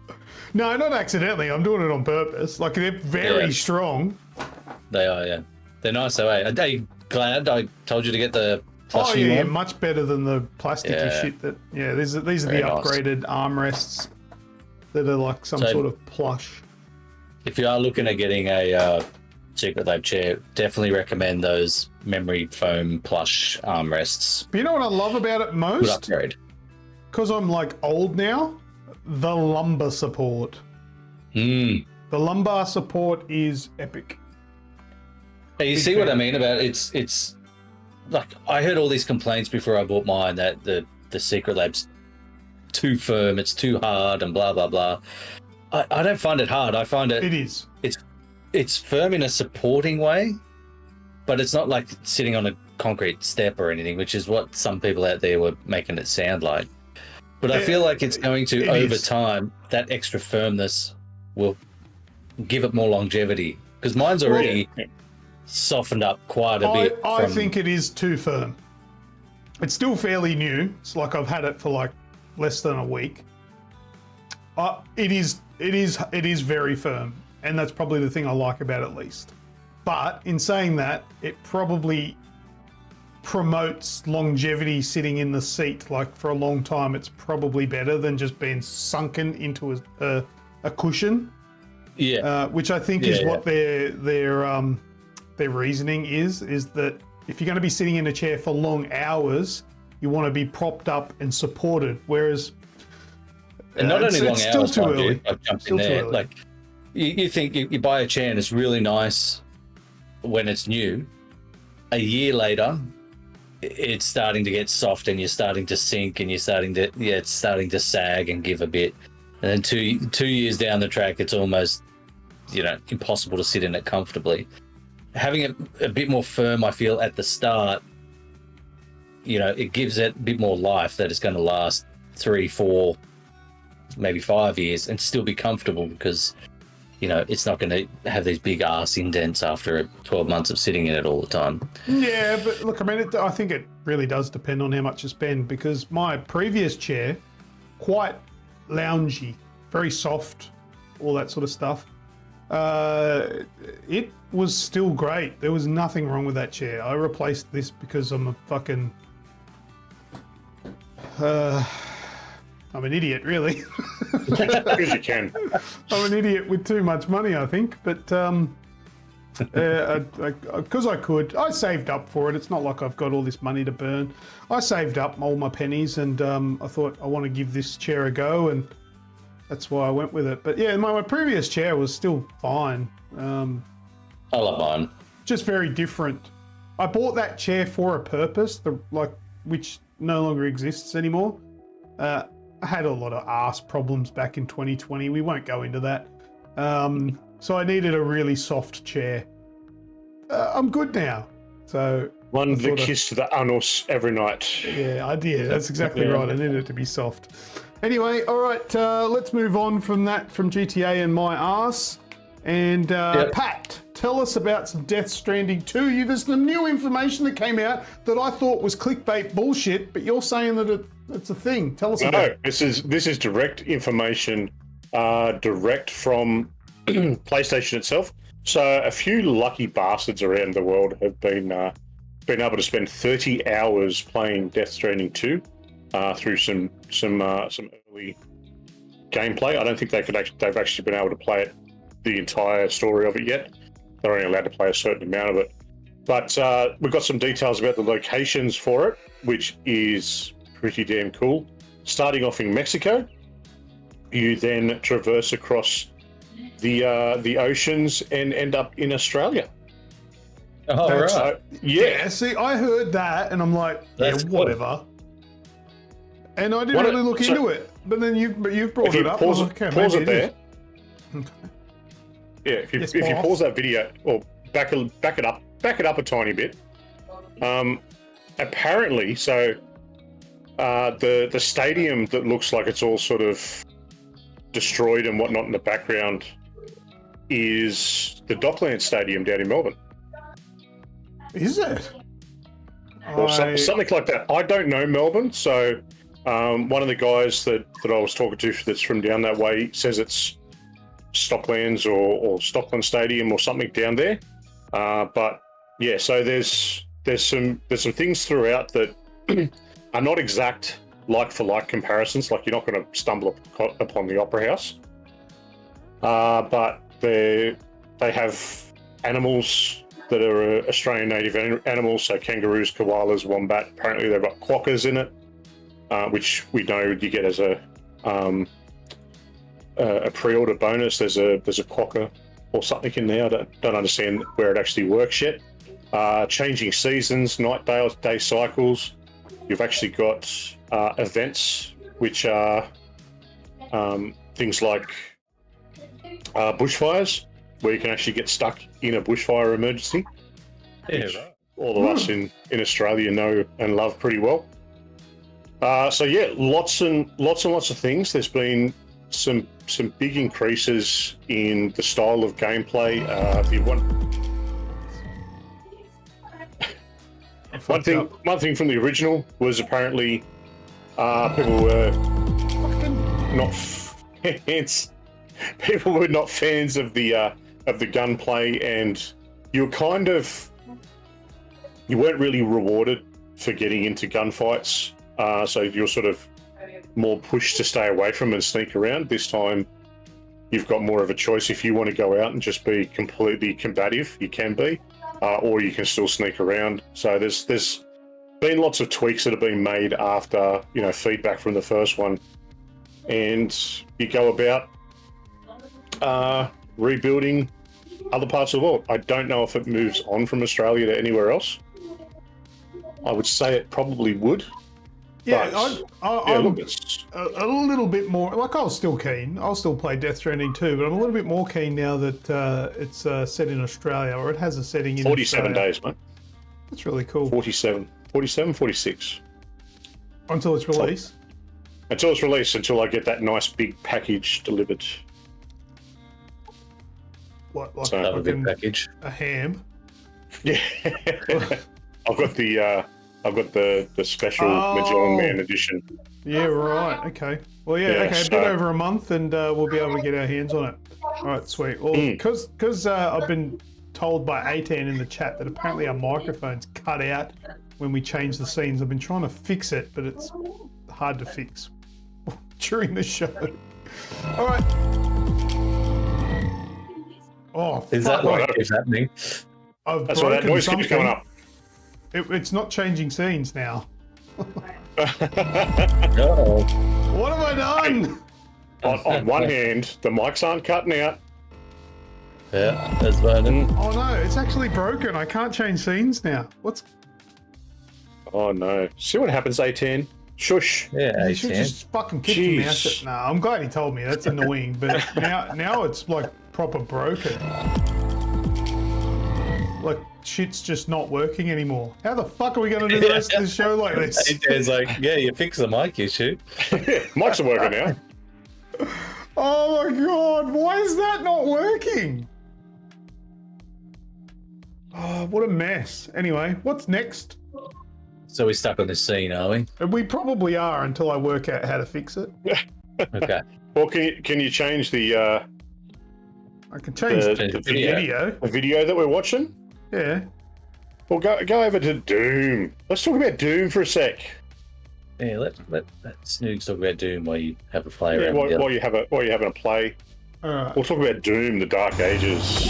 No, not accidentally. I'm doing it on purpose. Like, they're very strong. They are, yeah. They're nice though, eh? Are you glad I told you to get the plushy yeah, one? much better than the plasticky shit that. Yeah, these are the Very nice. upgraded armrests that are like some sort of plush. If you are looking at getting a Secret Lab chair, definitely recommend those memory foam plush armrests. But you know what I love about it Good most? upgrade. Because I'm like old now, the lumbar support. Mm. The lumbar support is epic. Hey, you Big see what I fan. mean about it's like I heard all these complaints before I bought mine that the Secret Lab's too firm, it's too hard, and blah blah blah. I don't find it hard. I find it. It is. It's firm in a supporting way, but it's not like sitting on a concrete step or anything, which is what some people out there were making it sound like. But I feel like it's going to, over time, that extra firmness will give it more longevity. Because mine's already softened up quite a bit. I think it is too firm. It's still fairly new. It's like I've had it for like less than a week. It is very firm, and that's probably the thing I like about it least. But in saying that, it probably promotes longevity sitting in the seat. Like for a long time, it's probably better than just being sunken into a cushion. Yeah. Which I think is what their reasoning is that if you're going to be sitting in a chair for long hours, you want to be propped up and supported. Whereas, and not only long it's hours, still too early. I've jumped in there. Like you think you buy a chair and it's really nice when it's new. A year later, it's starting to get soft and you're starting to sink and it's starting to sag and give a bit. And then two years down the track, it's almost, impossible to sit in it comfortably. Having it a bit more firm, I feel, at the start, it gives it a bit more life, that it's going to last 3, 4, maybe 5 years and still be comfortable, because, it's not going to have these big ass indents after 12 months of sitting in it all the time. Yeah, but look, I mean, I think it really does depend on how much you spend, because my previous chair, quite loungy, very soft, all that sort of stuff. It was still great. There was nothing wrong with that chair. I replaced this because I'm a fucking... I'm an idiot, really. Because you can. I'm an idiot with too much money, I think. But because I could, I saved up for it. It's not like I've got all this money to burn. I saved up all my pennies, and I thought I want to give this chair a go, and that's why I went with it. But yeah, my previous chair was still fine. I love mine. Just very different. I bought that chair for a purpose, which no longer exists anymore. I had a lot of arse problems back in 2020. We won't go into that. So I needed a really soft chair. I'm good now. So one that kiss to the anus every night. Yeah, I did. That's exactly right. I needed it to be soft. Anyway, all right. Let's move on from that, from GTA and my arse. And Pat, tell us about some Death Stranding 2. There's some new information that came out that I thought was clickbait bullshit, but you're saying that it's a thing. Tell us about it. This is direct information, direct from PlayStation itself. So a few lucky bastards around the world have been able to spend 30 hours playing Death Stranding 2 through some early gameplay. I don't think they've actually been able to play it, the entire story of it yet. They're only allowed to play a certain amount of it. But we've got some details about the locations for it, which is pretty damn cool. Starting off in Mexico, you then traverse across the oceans and end up in Australia. Oh, right. So, yeah. See, I heard that and I'm like, That's cool. whatever. And I didn't really look into it. But then you've brought it up. Pause it there. Okay. Yeah, if you pause that video or back it up a tiny bit. Apparently, so the stadium that looks like it's all sort of destroyed and whatnot in the background is the Docklands Stadium down in Melbourne. Is it? Or something like that. I don't know Melbourne, so one of the guys that I was talking to that's from down that way says it's Stocklands or Stockland Stadium or something down there. But yeah, so there's some things throughout that are not exact like for like comparisons. Like you're not going to stumble upon the Opera House, but they have animals that are Australian native animals, so kangaroos, koalas, wombat. Apparently they've got quokkas in it, which we know you get as a pre-order bonus. There's a quokka or something in there. I don't understand where it actually works yet. Changing seasons, night day cycles. You've actually got events which are things like bushfires, where you can actually get stuck in a bushfire emergency. Yeah, right. All of us in Australia know and love pretty well. So yeah, lots and lots of things. There's been some big increases in the style of gameplay. One thing from the original was apparently people were not fans. People were not fans of the gunplay, and you weren't really rewarded for getting into gunfights. So you're sort of more pushed to stay away from and sneak around. This time, you've got more of a choice. If you want to go out and just be completely combative, you can be, or you can still sneak around. So there's been lots of tweaks that have been made after feedback from the first one, and you go about rebuilding other parts of the world. I don't know if it moves on from Australia to anywhere else. I would say it probably would. Yeah, I'm a little bit more, like I was still keen. I'll still play Death Stranding 2, but I'm a little bit more keen now that it's set in Australia, or it has a setting in 47 Australia. days, mate. That's really cool. 47, 46. Until it's released? Until it's released, until I get that nice big package delivered. What, like a big package? A ham? Yeah. I've got the special Magellan Man edition. Yeah, right. Okay. Well, yeah. Okay. A bit over a month, and we'll be able to get our hands on it. All right, sweet. Well, because I've been told by A10 in the chat that apparently our microphones cut out when we change the scenes. I've been trying to fix it, but it's hard to fix during the show. All right. Oh, is that what is happening? That's why that noise keeps coming up. It's not changing scenes now. Uh-oh. What have I done? On one hand, the mics aren't cutting out. Yeah, that's right. Oh no, it's actually broken. I can't change scenes now. What's? Oh no! See what happens, A10. Shush. Yeah, you should just fucking kick him out. Nah, I'm glad he told me. That's annoying. But now it's like proper broken. Like shit's just not working anymore. How the fuck are we going to do the rest of the show like this? It's like, yeah, you fix the mic issue. Mics are working now. Oh my god, why is that not working? Oh, what a mess. Anyway, what's next? So we're stuck on this scene, are we? We probably are until I work out how to fix it. Okay. Well, can you change the? I can change the video. The video that we're watching. Yeah. Well, go over to Doom. Let's talk about Doom for a sec. Yeah, let Snoogs talk about Doom while you have a play around. While you're having a play. All right. We'll talk about Doom, the Dark Ages.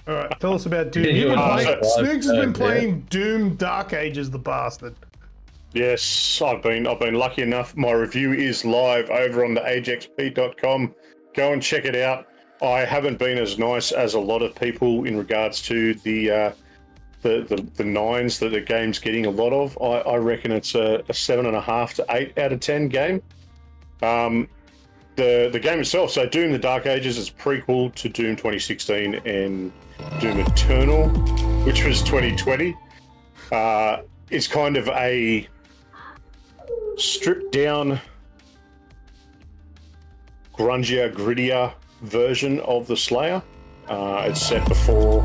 All right, tell us about Doom. Snoogs has been playing Doom Dark Ages, the bastard. Yes, I've been lucky enough. My review is live over on the AGExp.com. Go and check it out. I haven't been as nice as a lot of people in regards to the 9s that the game's getting a lot of. I reckon it's a 7.5 to 8 out of 10 game. The game itself, so Doom the Dark Ages is a prequel to Doom 2016 and Doom Eternal, which was 2020. It's kind of a stripped down grungier, grittier version of the Slayer. It's set before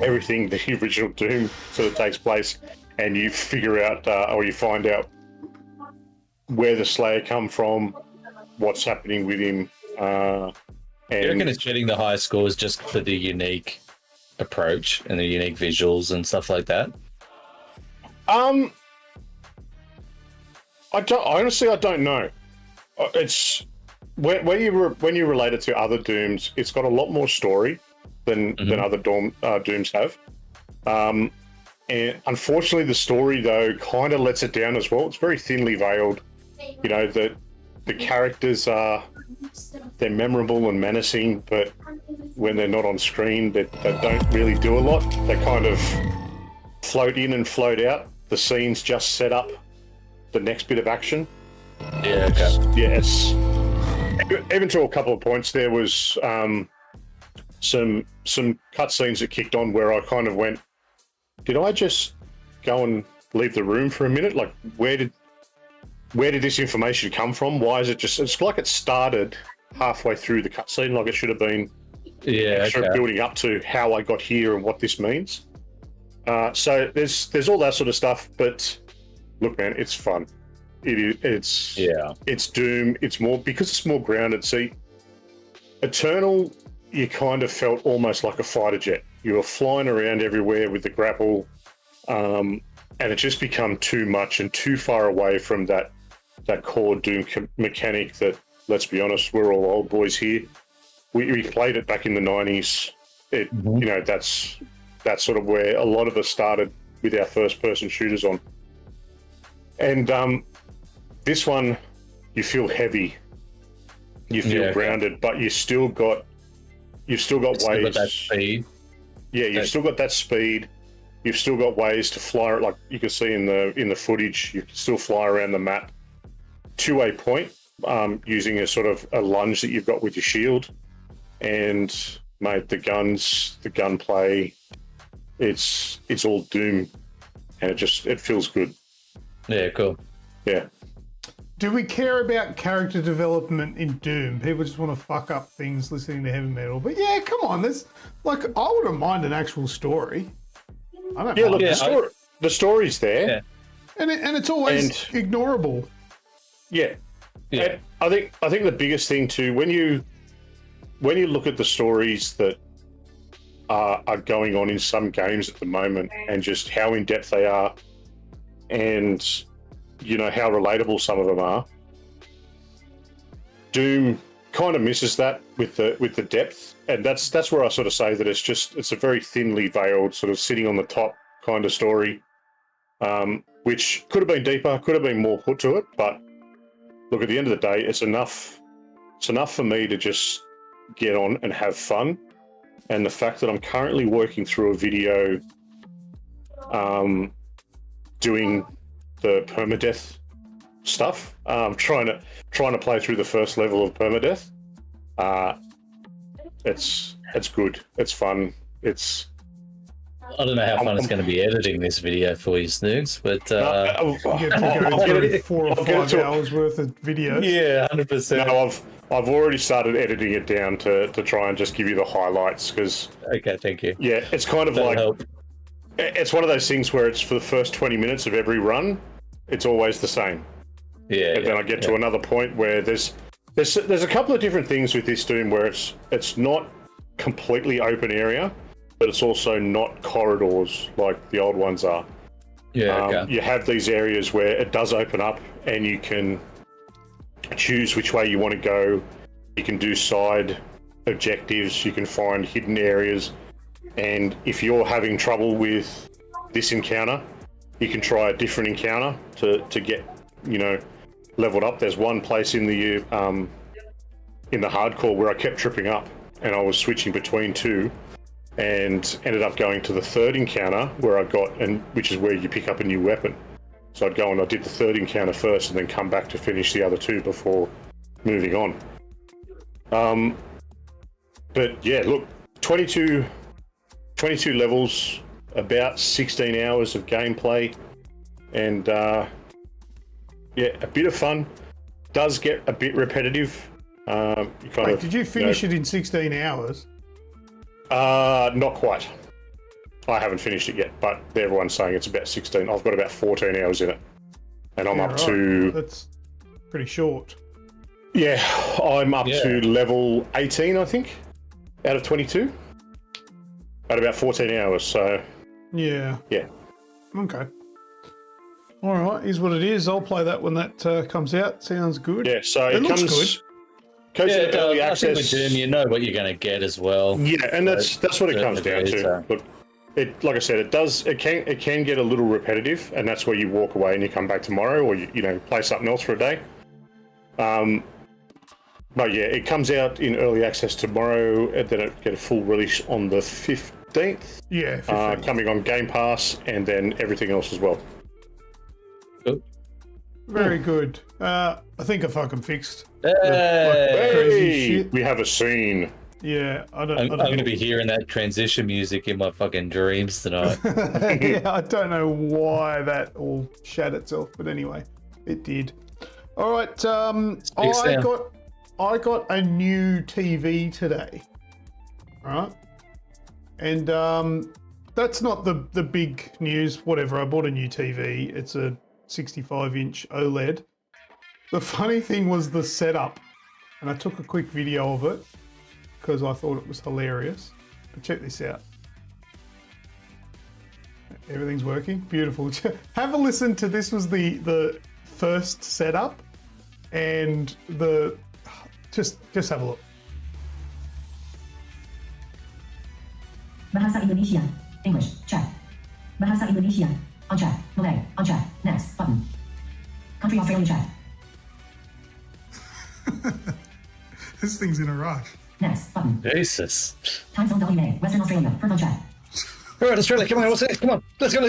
everything the original Doom sort of takes place, and you figure out or you find out where the Slayer come from, what's happening with him. And You reckon it's getting the high scores just for the unique approach and the unique visuals and stuff like that? I don't know. It's when you relate it to other Dooms, it's got a lot more story than other Dooms have. And unfortunately, the story though kind of lets it down as well. It's very thinly veiled. You know, the characters they're memorable and menacing, but when they're not on screen, they don't really do a lot. They kind of float in and float out. The scenes just set up the next bit of action. Yeah, okay. Yeah, it's even to a couple of points. There was some cutscenes that kicked on where I kind of went, did I just go and leave the room for a minute? Like, where did this information come from? Why is it just? It's like it started halfway through the cutscene. Like it should have been building up to how I got here and what this means. So there's all that sort of stuff. But look, man, it's fun. It's Doom. It's more because it's more grounded. See, Eternal, you kind of felt almost like a fighter jet. You were flying around everywhere with the grapple, and it just become too much and too far away from that core Doom mechanic that, let's be honest, we're all old boys here. We played it back in the 90s. You know, that's sort of where a lot of us started with our first-person shooters on. And this one, you feel heavy, you feel grounded, but you've still got ways. Still got that speed. Yeah, you've still got that speed. You've still got ways to fly. Like you can see in the footage, you can still fly around the map to a point using a sort of a lunge that you've got with your shield. And mate, the gunplay, it's all Doom, and it feels good. Yeah, cool. Yeah. Do we care about character development in Doom? People just want to fuck up things listening to heavy metal. But yeah, come on, there's like I wouldn't mind an actual story. I don't mind. Look, the story's there. Yeah. And it's always ignorable. Yeah. And I think the biggest thing too, when you look at the stories that are going on in some games at the moment and just how in depth they are, and you know how relatable some of them are, Doom kind of misses that with the depth, and that's where I sort of say that it's a very thinly veiled sort of sitting on the top kind of story, which could have been deeper, could have been more put to it, but look, at the end of the day, it's enough for me to just get on and have fun. And the fact that I'm currently working through a video doing the permadeath stuff, trying to play through the first level of permadeath. It's good. It's fun. I don't know how fun it's going to be editing this video for you, Snoogs, but You have to go through 4 or 5 hours worth of videos. Yeah, 100%. No, I've already started editing it down to try and just give you the highlights, because okay, thank you. Yeah, it's kind of it's one of those things where it's for the first 20 minutes of every run, it's always the same. Yeah. And then I get to another point where there's a couple of different things with this Doom where it's not completely open area, but it's also not corridors like the old ones are. Yeah, okay. You have these areas where it does open up and you can choose which way you want to go. You can do side objectives, you can find hidden areas, and if you're having trouble with this encounter, you can try a different encounter to get, you know, leveled up. There's one place in the hardcore where I kept tripping up and I was switching between two, and ended up going to the third encounter where I got, and which is where you pick up a new weapon. So I'd go and I did the third encounter first and then come back to finish the other two before moving on. But yeah, look, 22 levels, about 16 hours of gameplay, and yeah, a bit of fun. Does get a bit repetitive Wait, did you finish it in 16 hours? Not quite. I haven't finished it yet, but everyone's saying it's about 16. I've got about 14 hours in it, and I'm up to. That's pretty short. Yeah, I'm up to level 18, I think, out of 22. At about 14 hours, so. Yeah. Yeah. Okay. All right, here's what it is. I'll play that when that comes out. Sounds good. Yeah, so it looks comes. good. Goes into early access. I think with Doom, you know what you're going to get as well. Yeah, and that's what it comes down to. Look, like I said, it can get a little repetitive, and that's where you walk away and you come back tomorrow, or you play something else for a day. But yeah, it comes out in early access tomorrow, and then it get a full release on the 15th. Yeah, 15th. Coming on Game Pass, and then everything else as well. Very good. I think I fucking fixed. Hey, shit. We have a scene. Yeah, I'm going to be hearing that transition music in my fucking dreams tonight. Yeah, I don't know why that all shat itself, but anyway, it did. All right, I got a new TV today, right? And that's not the big news. Whatever, I bought a new TV. It's a 65-inch OLED. The funny thing was the setup, and I took a quick video of it because I thought it was hilarious. But check this out. Everything's working. Beautiful. Have a listen to this. Was the first setup, and just have a look. Bahasa Indonesia. English. Check. Bahasa Indonesia. On check. Malay. On check. Next. Button. Country Australia check. This thing's in a rush. Next. Button. Jesus. Time zone WA. Western Australia. Perth on check. All right, Australia, come on, what's it? Come on, let's go.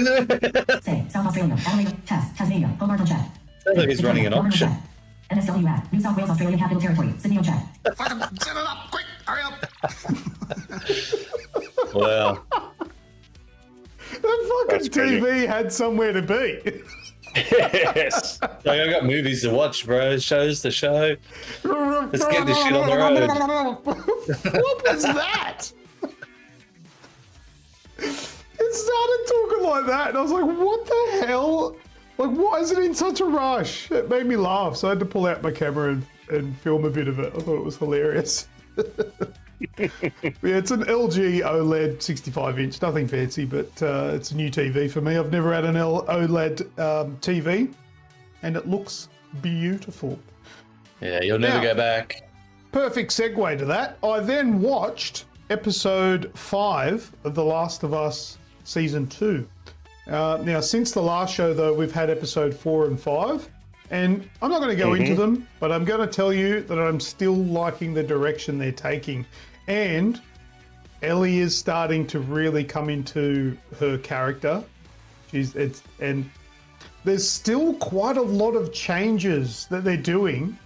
Say, South Australia. Adelaide. Test. Tasmania. Hobart on check. Sounds like he's running an auction. NSW at New South Wales, Australia Capital Territory. Sydney on check. Fucking set it up, quick, hurry up. Wow. The fucking TV had somewhere to be. Yes. Like, I got movies to watch, bro. Shows to show. Let's get this shit on the road. What was that? It started talking like that, and I was like, what the hell? Like, why is it in such a rush? It made me laugh, so I had to pull out my camera and film a bit of it. I thought it was hilarious. Yeah, it's an LG OLED 65-inch, nothing fancy, but it's a new TV for me. I've never had an OLED TV, and it looks beautiful. Yeah, you'll never go back. Perfect segue to that. I then watched episode 5 of The Last of Us Season 2. Now, since the last show, though, we've had episode 4 and 5, and I'm not going to go into them, but I'm going to tell you that I'm still liking the direction they're taking. And Ellie is starting to really come into her character. And there's still quite a lot of changes that they're doing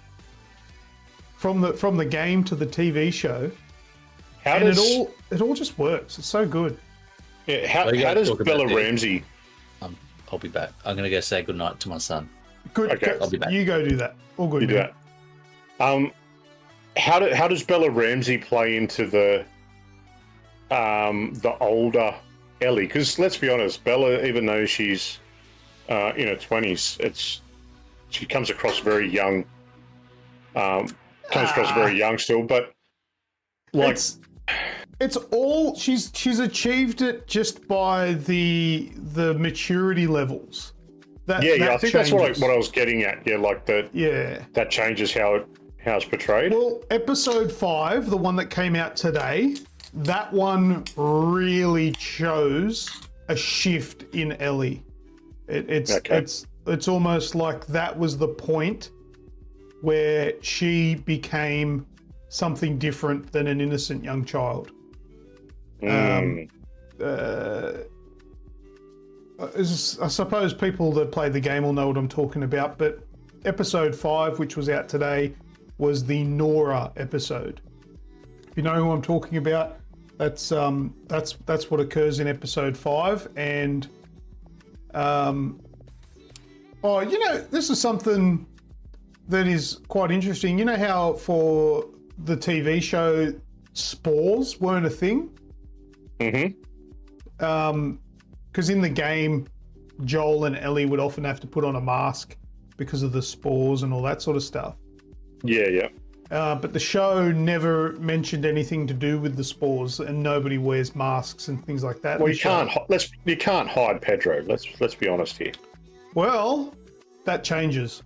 from the game to the TV show. It all just works. It's so good. Yeah, how does Bella Ramsey? I'll be back. I'm gonna go say goodnight to my son. Good. Okay. I'll be back. You go do that. All good. You do that. How does Bella Ramsey play into the older Ellie? Because let's be honest, Bella, even though she's in her 20s, she comes across very young. Comes across very young still, but like. It's all she's achieved it just by the maturity levels. I think that's what I was getting at. Yeah, like that. Yeah, that changes how it's portrayed. Well, episode 5, the one that came out today, that one really shows a shift in Ellie. It's almost like that was the point where she became something different than an innocent young child. I suppose people that play the game will know what I'm talking about, but episode 5, which was out today, was the Nora episode. If you know who I'm talking about, that's what occurs in episode 5. And this is something that is quite interesting. You know how for the TV show, spores weren't a thing? Because in the game, Joel and Ellie would often have to put on a mask because of the spores and all that sort of stuff. Yeah. But the show never mentioned anything to do with the spores, and nobody wears masks and things like that. Well, you can't hide Pedro. Let's be honest here. Well, that changes.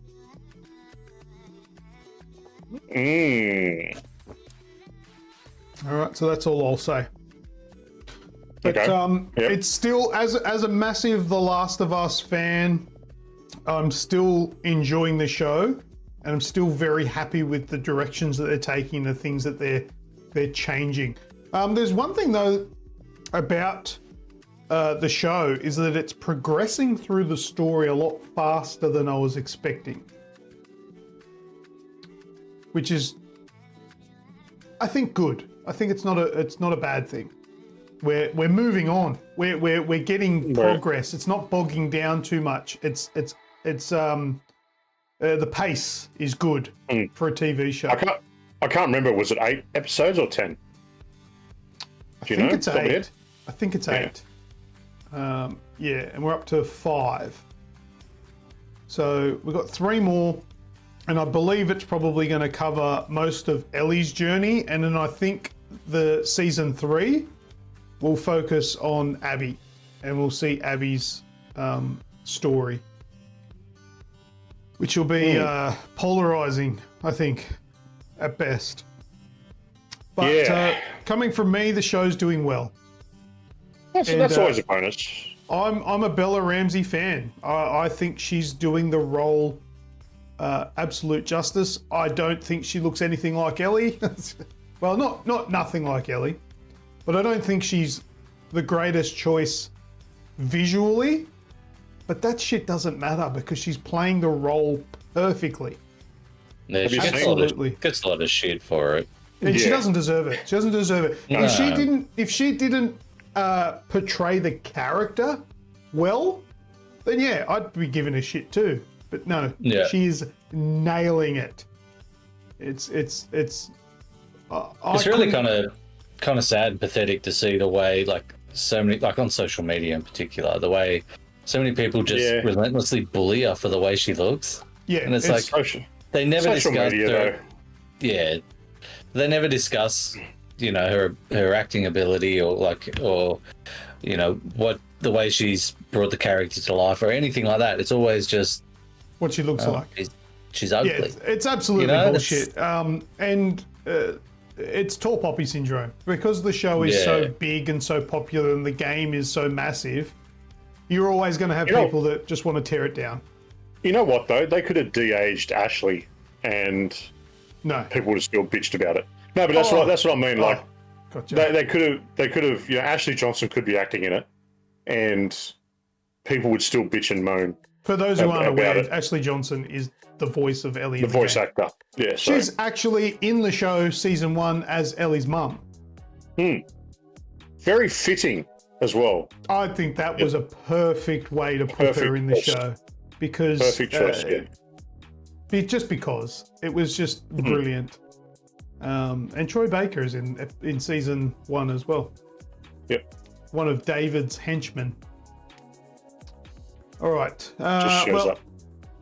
All right, so that's all I'll say. But it's still, as a massive The Last of Us fan, I'm still enjoying the show, and I'm still very happy with the directions that they're taking, the things that they're changing. There's one thing though about the show is that it's progressing through the story a lot faster than I was expecting, which is, I think, good. I think it's not a bad thing. We're moving on. We're getting progress. It's not bogging down too much. It's the pace is good for a TV show. I can't remember. Was it 8 episodes or 10? I think it's 8. I think it's 8. Yeah, and we're up to 5. So we've got 3 more, and I believe it's probably going to cover most of Ellie's journey, and then I think the season 3 will focus on Abby, and we'll see Abby's story, which will be polarizing, I think, at best. But coming from me, the show's doing well. That's always a bonus. I'm a Bella Ramsey fan. I think she's doing the role absolute justice. I don't think she looks anything like Ellie. Well, not nothing like Ellie, but I don't think she's the greatest choice visually. But that shit doesn't matter because she's playing the role perfectly. Yeah, she gets a lot of shit for it. And she doesn't deserve it. She doesn't deserve it. No. If she didn't portray the character well, then yeah, I'd be giving a shit too. But no, she's nailing it. It's really kind of sad and pathetic to see the way, like, so many, like on social media in particular, the way so many people just relentlessly bully her for the way she looks. Yeah, and it's like they never discuss her. Yeah, they never discuss, her acting ability or what the way she's brought the character to life or anything like that. It's always just what she looks like. She's ugly. Yeah, it's absolutely bullshit. And it's tall poppy syndrome because the show is so big and so popular and the game is so massive. You're always going to have people that just want to tear it down. You know what though? They could have de-aged Ashley, and people would have still bitched about it. No, but that's what I mean. Like, gotcha. they could have. Ashley Johnson could be acting in it, and people would still bitch and moan. For those who aren't aware, Ashley Johnson is the voice of Ellie. The voice actor. Yeah, she's actually in the show season 1 as Ellie's mum. Very fitting as well. I think that was a perfect way to put her in the show because perfect choice. Just because it was just brilliant. And Troy Baker is in season 1 as well. Yep. One of David's henchmen. All right. Just shows up.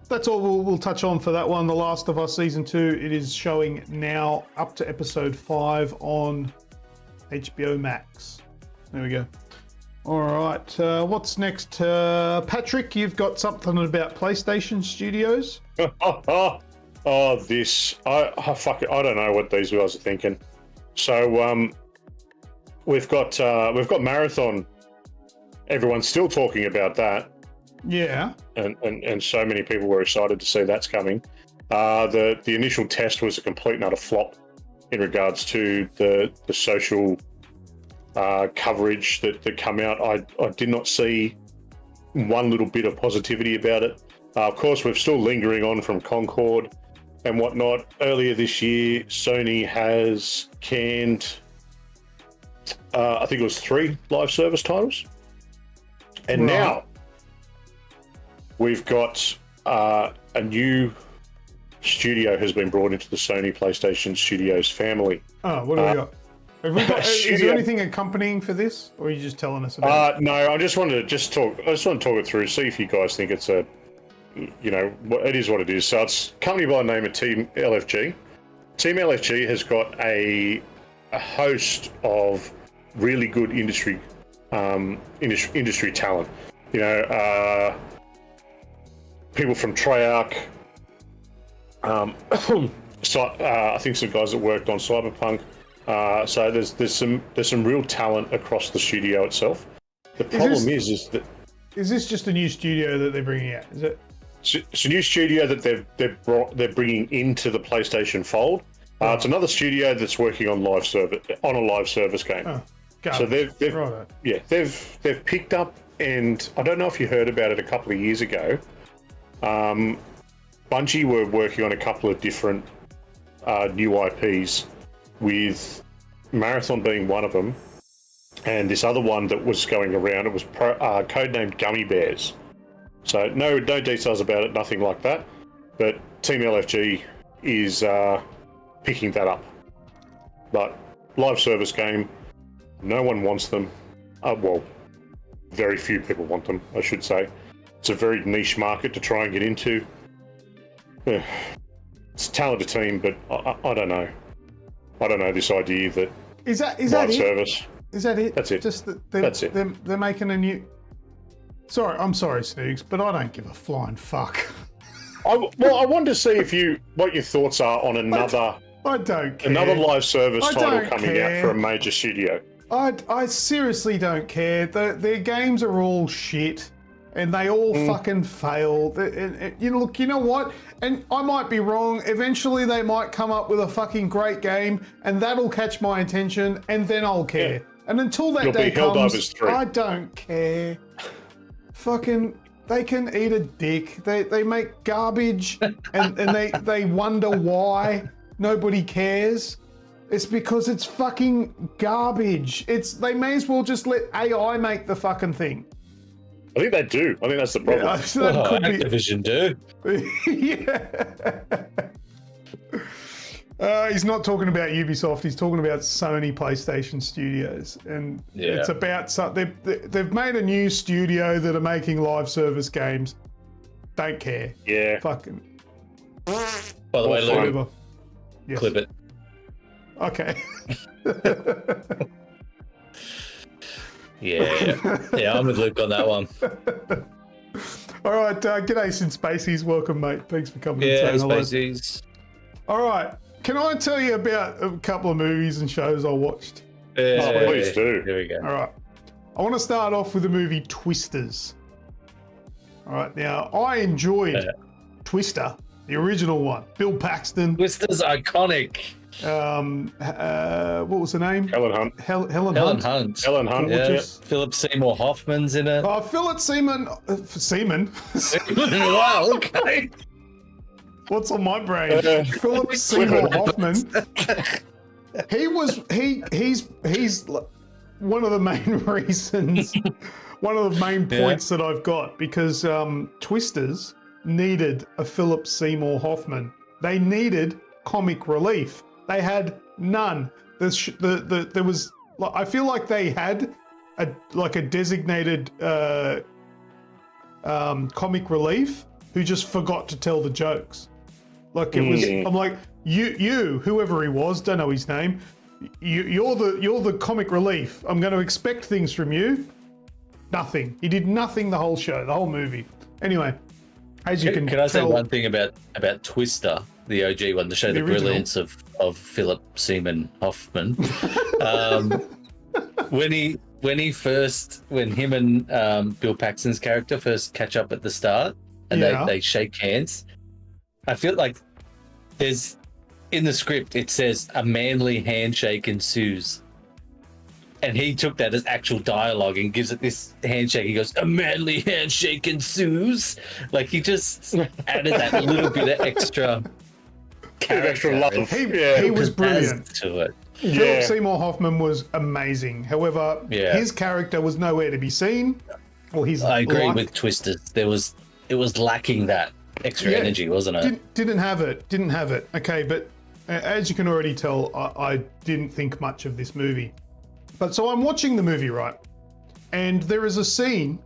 That's all we'll touch on for that one. The Last of Us season 2. It is showing now up to episode 5 on HBO Max. There we go. All right. What's next? Patrick, you've got something about PlayStation Studios? This. Fuck it. I don't know what these guys are thinking. So we've got Marathon. Everyone's still talking about that. Yeah. And so many people were excited to see that's coming. The initial test was a complete and utter flop in regards to the social coverage that come out. I did not see one little bit of positivity about it. Of course, we're still lingering on from Concord and whatnot. Earlier this year, Sony has canned, I think it was 3 live service titles. And now we've got a new studio has been brought into the Sony PlayStation Studios family. Oh, what do we got? Have we got is there anything accompanying for this, or are you just telling us about it? No, I just wanted to talk it through, see if you guys think it's it is what it is. So it's a company by the name of Team LFG. Team LFG has got a host of really good industry talent. People from Treyarch. I think some guys that worked on Cyberpunk. So there's some real talent across the studio itself. The problem is that this just a new studio that they're bringing out? Is it? It's a new studio that they're bringing into the PlayStation fold. It's another studio that's working on a live service game. Oh, so they've picked up, and I don't know if you heard about it a couple of years ago. Bungie were working on a couple of different new IPs, with Marathon being one of them, and this other one that was going around. It was codenamed Gummy Bears. So no details about it, nothing like that. But Team LFG is picking that up. But live service game, no one wants them. Well, very few people want them, I should say. It's a very niche market to try and get into. It's a talented team, but I don't know. I don't know this idea that is live that service. Is that it? That's it. Just that That's it. They're making a new. I'm sorry, Snoogs, but I don't give a flying fuck. I wanted to see what your thoughts are on another. I don't care. Another live service title coming out for a major studio. I seriously don't care. Their games are all shit, and they all fucking fail. Look, you know what? And I might be wrong. Eventually, they might come up with a fucking great game, and that'll catch my attention, and then I'll care. Yeah. And until that day comes, I don't care. Fucking, they can eat a dick. They make garbage, and they wonder why nobody cares. It's because it's fucking garbage. They may as well just let AI make the fucking thing. I think they do. I think that's the problem. Yeah, so that could Activision do. Yeah. He's not talking about Ubisoft. He's talking about Sony PlayStation Studios, and it's about they've made a new studio that are making live service games. Don't care. Yeah. Fucking. By the way, Luke, clip it. Okay. Yeah, I'm with Luke on that one. All right, g'day, Sin Spaceys. Welcome, mate. Thanks for coming. Yeah, Spaceys. All right, can I tell you about a couple of movies and shows I watched? Please do. Here we go. All right, I want to start off with the movie Twisters. All right, now I enjoyed Twister, the original one. Bill Paxton. Twister's iconic. What was the name? Helen Hunt. Helen Hunt. Helen Hunt. Yeah. Philip Seymour Hoffman's in it. Oh, Philip Seaman. Wow. Okay. What's on my brain? Philip Seymour Hoffman. He's one of the main reasons. One of the main points that I've got, because Twisters needed a Philip Seymour Hoffman. They needed comic relief. They had none. There was. I feel like they had a designated comic relief who just forgot to tell the jokes. Like it was. I'm like, you, whoever he was, don't know his name. You're the comic relief. I'm going to expect things from you. Nothing. He did nothing the whole show, the whole movie. Anyway, as you can I say one thing about Twister, the OG one, to show the brilliance of Philip Seymour Hoffman. when him and Bill Paxton's character first catch up at the start, and they shake hands, I feel like there's, in the script it says a manly handshake ensues, and he took that as actual dialogue and gives it this handshake. He goes, a manly handshake ensues. Like, he just added that little bit of extra character love. He was brilliant to it. Philip Seymour Hoffman was amazing. However, his character was nowhere to be seen. Well, I agree with Twisters. It was lacking that. extra energy, wasn't it? Didn't have it. Okay, but as you can already tell, I didn't think much of this movie. But so I'm watching the movie, right? And there is a scene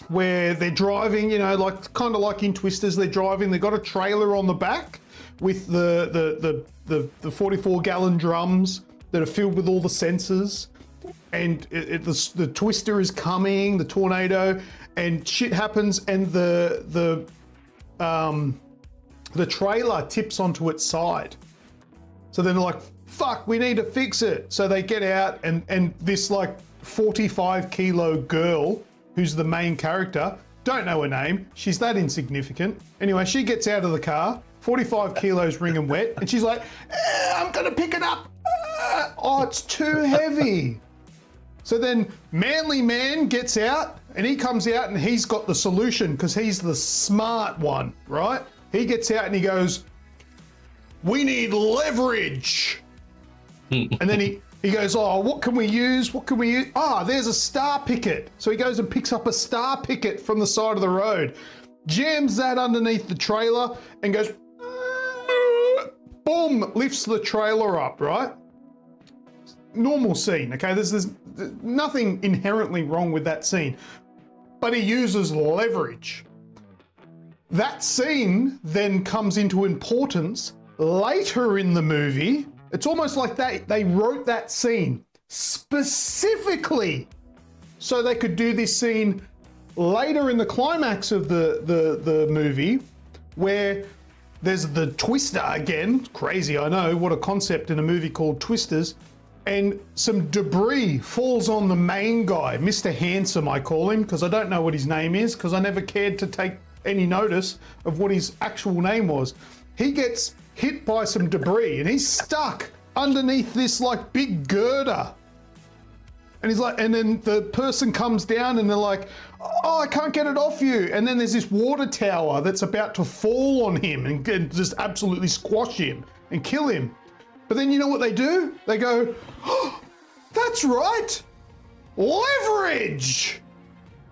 where they're driving, you know, like kind of like in Twisters, they're driving. They got a trailer on the back with the 44-gallon drums that are filled with all the sensors, and the Twister is coming, the tornado, and shit happens, and the trailer tips onto its side. So then they're like, fuck, we need to fix it. So they get out, and this like 45-kilo girl, who's the main character, don't know her name, she's that insignificant. Anyway, she gets out of the car, 45 kilos wringing wet, and she's like, I'm gonna pick it up. Oh, it's too heavy. So then Manly Man gets out, and he comes out and he's got the solution because he's the smart one, right? He gets out and he goes, we need leverage. And then he goes, oh, what can we use? What can we use? Ah, there's a star picket. So he goes and picks up a star picket from the side of the road, jams that underneath the trailer and goes, boom, lifts the trailer up, right? Normal scene, okay? There's nothing inherently wrong with that scene, but he uses leverage. That scene then comes into importance later in the movie. It's almost like they wrote that scene specifically so they could do this scene later in the climax of the movie, where there's the Twister again. Crazy, I know, what a concept in a movie called Twisters. And some debris falls on the main guy, Mr. Handsome, I call him, because I don't know what his name is, because I never cared to take any notice of what his actual name was. He gets hit by some debris and he's stuck underneath this like big girder. And he's like, and then the person comes down and they're like, oh, I can't get it off you. And then there's this water tower that's about to fall on him and just absolutely squash him and kill him. But then you know what they do? They go, oh, that's right, leverage.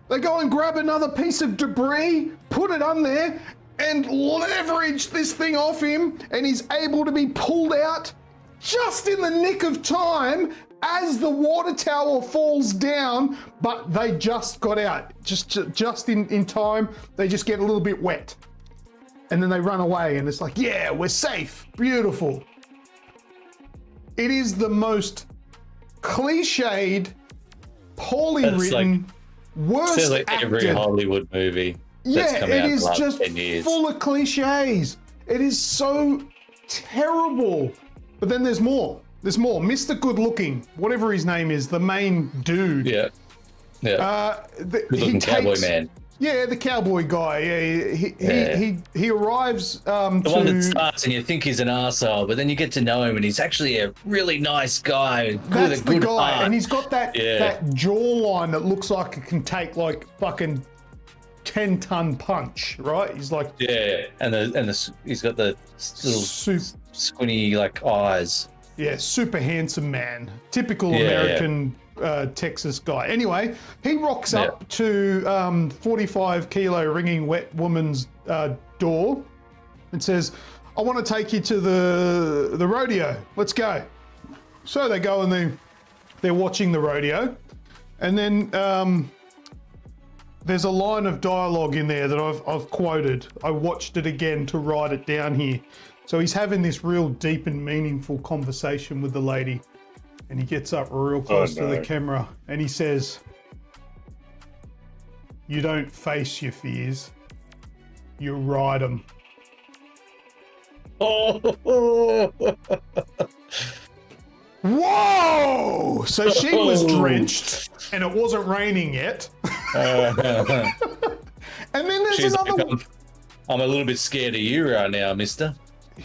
They go and grab another piece of debris, put it on there, and leverage this thing off him, and he's able to be pulled out just in the nick of time as the water tower falls down, but they just got out, just in time. They just get a little bit wet, and then they run away, and it's like, yeah, we're safe, beautiful. It is the most cliched, poorly written, worst sounds like every acted. Hollywood movie. Yeah, it is just full of cliches. It is so terrible. But then there's more. There's more. Mr. Good Looking, whatever his name is, the main dude. Yeah. Yeah. Good looking cowboy man. Yeah, the cowboy guy. Yeah, he arrives the one that starts and you think he's an arsehole, but then you get to know him and he's actually a really nice guy. That's with a good the guy, heart. and he's got that jawline that looks like it can take like fucking 10-ton punch, right? He's like, yeah, and he's got the little squinty like eyes. Yeah, super handsome man, typical American Texas guy. Anyway, he rocks up to 45-kilo wringing wet woman's door and says, I want to take you to the rodeo. Let's go. So they go and they're watching the rodeo, and then there's a line of dialogue in there that I've quoted. I watched it again to write it down here. So he's having this real deep and meaningful conversation with the lady, and he gets up real close to the camera and he says, you don't face your fears, you ride them. Oh. Whoa! So she was drenched and it wasn't raining yet. And then there's another... I'm a little bit scared of you right now, mister.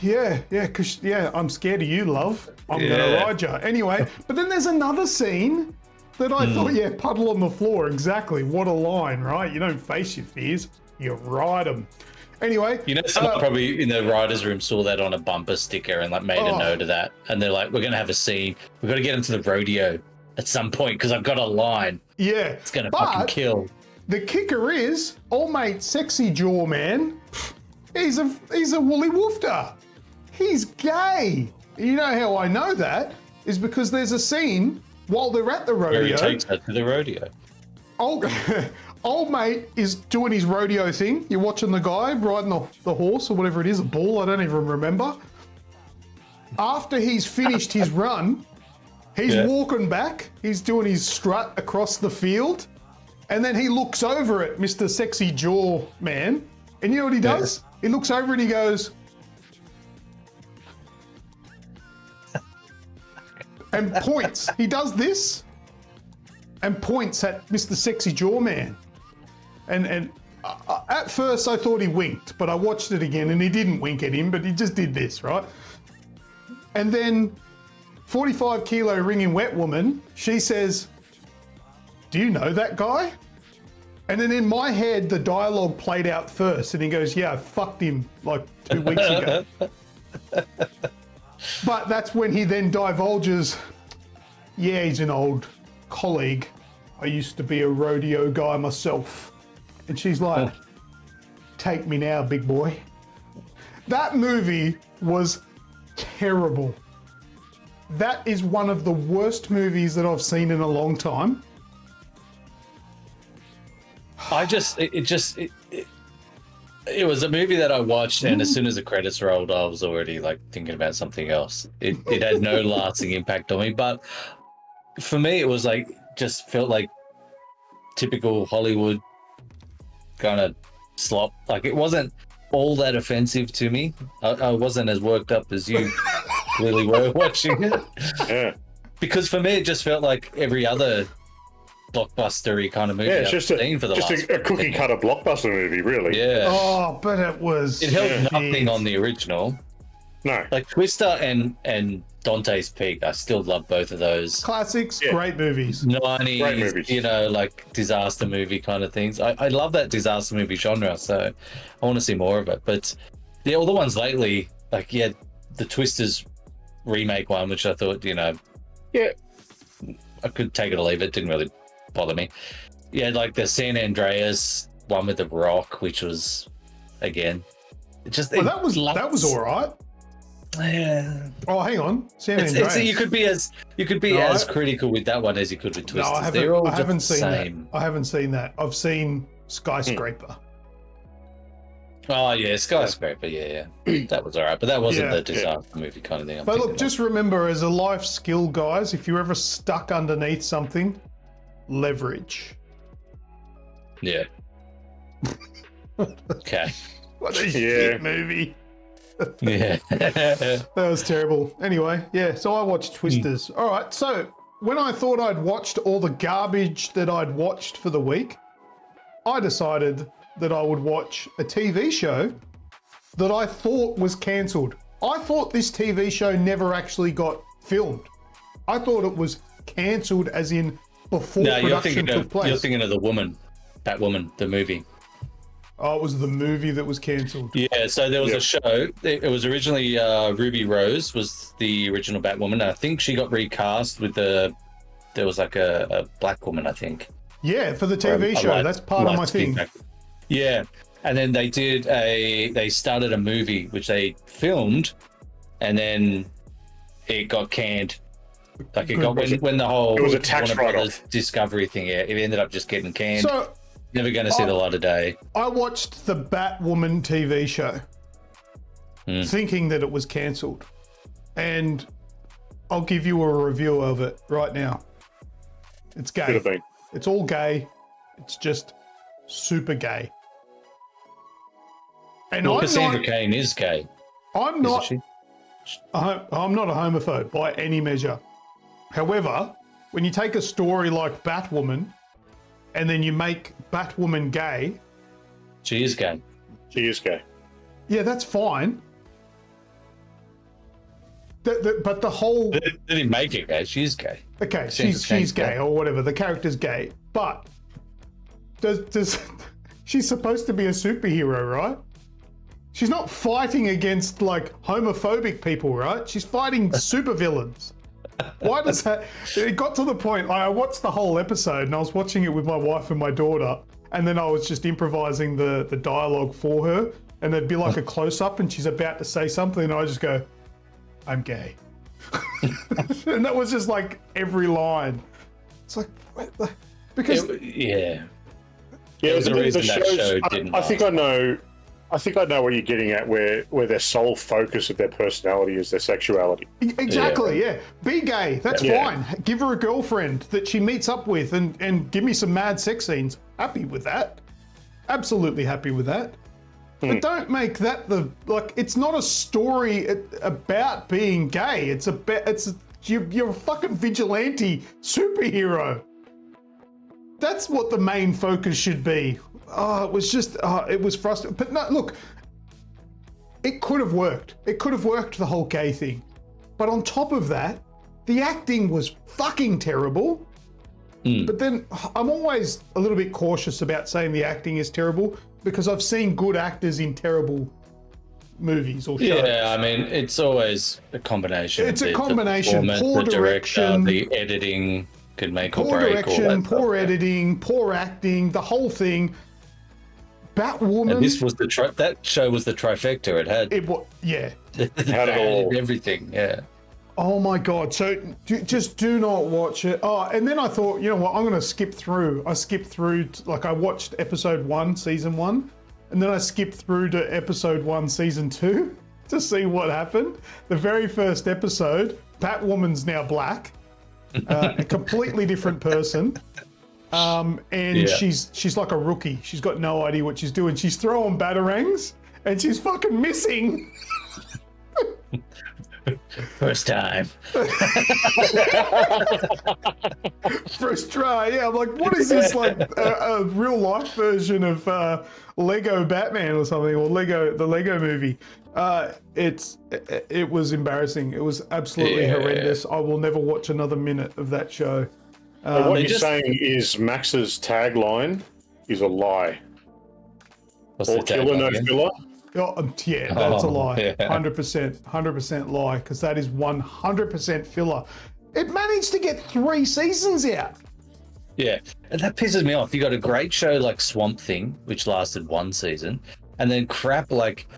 Yeah, because I'm scared of you, love. I'm gonna ride you. Anyway, but then there's another scene that I thought, puddle on the floor, exactly. What a line, right? You don't face your fears, you ride them. Anyway. You know, someone probably in the writer's room saw that on a bumper sticker and like made a note of that. And they're like, we're gonna have a scene. We've got to get into the rodeo at some point because I've got a line. Yeah. It's gonna fucking kill. The kicker is, old mate Sexy Jaw Man, He's a woolly woofter. He's gay. You know how I know that is because there's a scene while they're at the rodeo. Where he takes her to the rodeo. Old mate is doing his rodeo thing. You're watching the guy riding the horse or whatever it is, a bull, I don't even remember. After he's finished his run, he's walking back. He's doing his strut across the field. And then he looks over at Mr. Sexy Jaw Man. And you know what he does? He looks over and he goes... and points. He does this and points at Mr. Sexy Jaw Man. And at first I thought he winked, but I watched it again and he didn't wink at him, but he just did this, right? And then 45 kilo ringing wet woman, she says, do you know that guy? And then in my head, the dialogue played out first and he goes, yeah, I fucked him like 2 weeks ago. But that's when he then divulges, yeah, he's an old colleague. I used to be a rodeo guy myself. And she's like, take me now, big boy. That movie was terrible. That is one of the worst movies that I've seen in a long time. It was a movie that I watched, and as soon as the credits rolled, I was already like thinking about something else. It had no lasting impact on me, but for me, it was like just felt like typical Hollywood kind of slop. Like it wasn't all that offensive to me. I wasn't as worked up as you clearly were watching it. Yeah. Because for me, it just felt like every other blockbustery kind of movie it's I've seen for the last. Just a cookie cutter blockbuster movie, really. Yeah. Oh, but it held nothing on the original. No. Like Twister and Dante's Peak, I still love both of those. Classics, great movies. 90s, Great movies. you know, like disaster movie kind of things. I love that disaster movie genre, so I want to see more of it. But yeah, all the ones lately, like, yeah, the Twisters remake one, which I thought, you know, yeah, I could take it or leave it. Didn't really bother me. Yeah, like the San Andreas one with the Rock, which was, again, it just... Well, that was all right. Yeah. Oh, hang on, San Andreas. You could be as critical with that one as you could with Twisters. No, I haven't seen that. I haven't seen that. I've seen Skyscraper. Oh yeah, Skyscraper. Yeah. That was all right, but that wasn't the disaster movie kind of thing. But look, just remember, as a life skill, guys, if you're ever stuck underneath something, leverage. Yeah. Okay. What a shit movie. Yeah. That was terrible. Anyway, yeah, so I watched Twisters. All right, so when I thought I'd watched all the garbage that I'd watched for the week, I decided that I would watch a TV show that I thought was cancelled. I thought this TV show never actually got filmed. I thought it was cancelled as in before production took place. You're thinking of Batwoman, the movie. Oh, it was the movie that was cancelled. Yeah, so there was a show. It was originally Ruby Rose was the original Batwoman. I think she got recast with there was like a black woman, I think. Yeah, for the TV show. That's part of my thing. Yeah, and then they started a movie which they filmed, and then it got canned. Like it got when the whole it was a tax write-off Discovery thing. Yeah, it ended up just getting canned. So never going to see the light of day. I watched the Batwoman TV show, thinking that it was cancelled, and I'll give you a review of it right now. It's gay. Could have been. It's all gay. It's just super gay. And well, Cassandra Cain is gay. I'm not a homophobe by any measure. However, when you take a story like Batwoman and then you make Batwoman gay... She is gay. She is gay. Yeah, that's fine. But the whole... They didn't make it gay. She's gay. Okay, she's gay or whatever. The character's gay. But she's supposed to be a superhero, right? She's not fighting against like homophobic people, right? She's fighting supervillains. Why does that? It got to the point. I watched the whole episode and I was watching it with my wife and my daughter, and then I was just improvising the dialogue for her. and there'd be like a close up, and she's about to say something, and I just go, "I'm gay," and that was just like every line. It's like because yeah, there's a reason that shows, show didn't. I think I know what you're getting at, where their sole focus of their personality is their sexuality. Exactly, yeah. Be gay, that's fine. Give her a girlfriend that she meets up with and give me some mad sex scenes. Happy with that. Absolutely happy with that. But don't make that it's not a story about being gay. You're a fucking vigilante superhero. That's what the main focus should be. Oh, it was just, it was frustrating. But no, look, it could have worked. It could have worked, the whole gay thing. But on top of that, the acting was fucking terrible. But then I'm always a little bit cautious about saying the acting is terrible because I've seen good actors in terrible movies or shows. Yeah, I mean, it's always a combination. It's a combination. Poor the direction, the editing could make or poor break. direction, poor editing, poor acting, the whole thing. Batwoman. And this was that show was the trifecta. It had it had it all. Everything. Yeah. Oh my God. So just do not watch it. Oh, and then I thought, you know what? I'm going to skip through. I skipped through, I watched episode 1, season 1, and then I skipped through to episode 1, season 2 to see what happened. The very first episode, Batwoman's now black, a completely different person. And she's like a rookie. She's got no idea what she's doing. She's throwing batarangs and she's fucking missing. First time. First try, yeah. I'm like, what is this, like a real life version of Lego Batman or something, or the Lego movie? It was embarrassing. It was absolutely horrendous. I will never watch another minute of that show. What you're saying is Max's tagline is a lie. All killer, no filler? Yeah, that's a lie. 100% lie, because that is 100% filler. It managed to get 3 seasons out. Yeah, and that pisses me off. You got a great show like Swamp Thing, which lasted 1 season, and then crap like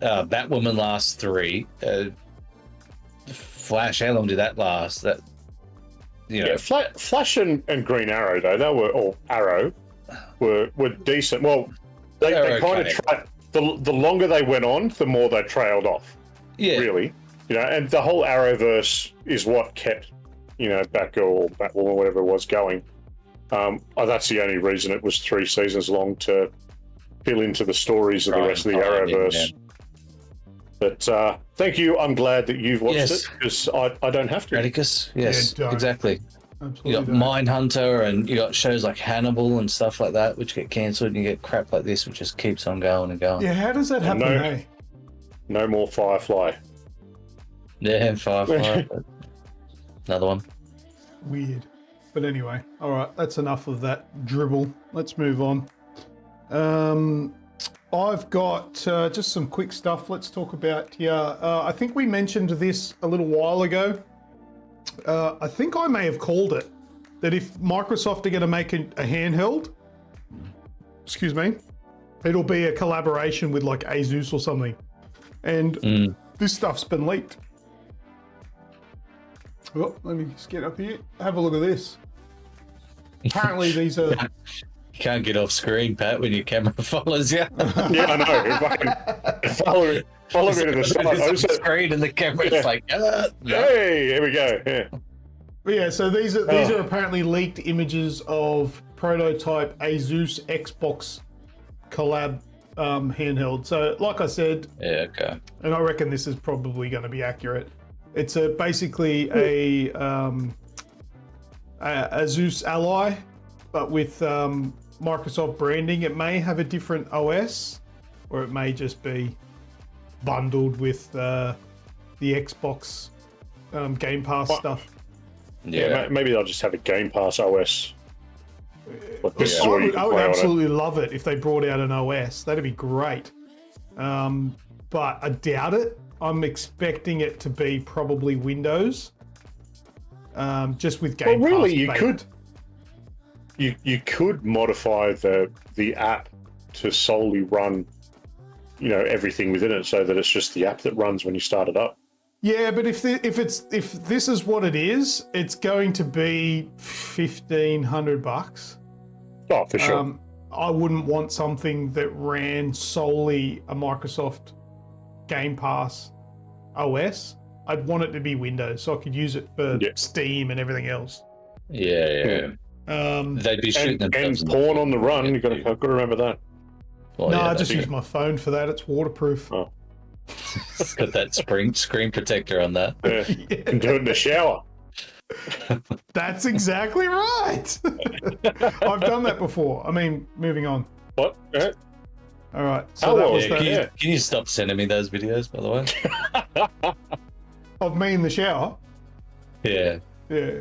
Batwoman lasts 3. Flash, how long did that last? Flash and Green Arrow though, Arrow were decent. Well, they kind of the longer they went on, the more they trailed off. Yeah, really, and the whole Arrowverse is what kept Batgirl or Batwoman, whatever it was, going. That's the only reason it was 3 seasons long, to fill into the stories of the rest of the Arrowverse. But thank you. I'm glad that you've watched it, because I don't have to. Atticus, yes, exactly. Absolutely. You got Mindhunter, and you got shows like Hannibal and stuff like that, which get cancelled, and you get crap like this, which just keeps on going and going. Yeah, how does that happen? No more Firefly. Yeah, Firefly. Another one. Weird. But anyway, all right, that's enough of that dribble. Let's move on. I've got just some quick stuff. Let's talk about here. I think we mentioned this a little while ago. I think I may have called it, that if Microsoft are going to make a handheld, it'll be a collaboration with like ASUS or something. And this stuff's been leaked. Oh, let me just get up here. Have a look at this. Apparently these are... You can't get off screen, Pat, when your camera follows you. Yeah, I know. Follow me to the side. On the screen and the camera's like, hey, here we go. Yeah. But yeah, so these are apparently leaked images of prototype ASUS Xbox collab handheld. So, like I said, and I reckon this is probably going to be accurate. It's basically a ASUS Ally, but with Microsoft branding. It may have a different OS, or it may just be bundled with the Xbox Game Pass stuff. Yeah, maybe they'll just have a Game Pass OS. I would absolutely love it if they brought out an OS. That'd be great. But I doubt it. I'm expecting it to be probably Windows, just with Game Pass. Well, really, you could modify the app to solely run everything within it, so that it's just the app that runs when you start it up. Yeah, but if this is what it is, it's going to be $1,500. Oh, for sure. I wouldn't want something that ran solely a Microsoft Game Pass OS. I'd want it to be Windows, so I could use it for Steam and everything else. Yeah. They'd be shooting and porn on the run. You got to remember that. Well, I just use my phone for that. It's waterproof. Oh. It's got that screen protector on that. Yeah. You can do it in the shower. That's exactly right. I've done that before. I mean, moving on. What? Yeah. All right. So that was can you stop sending me those videos, by the way? Of me in the shower? Yeah. Yeah.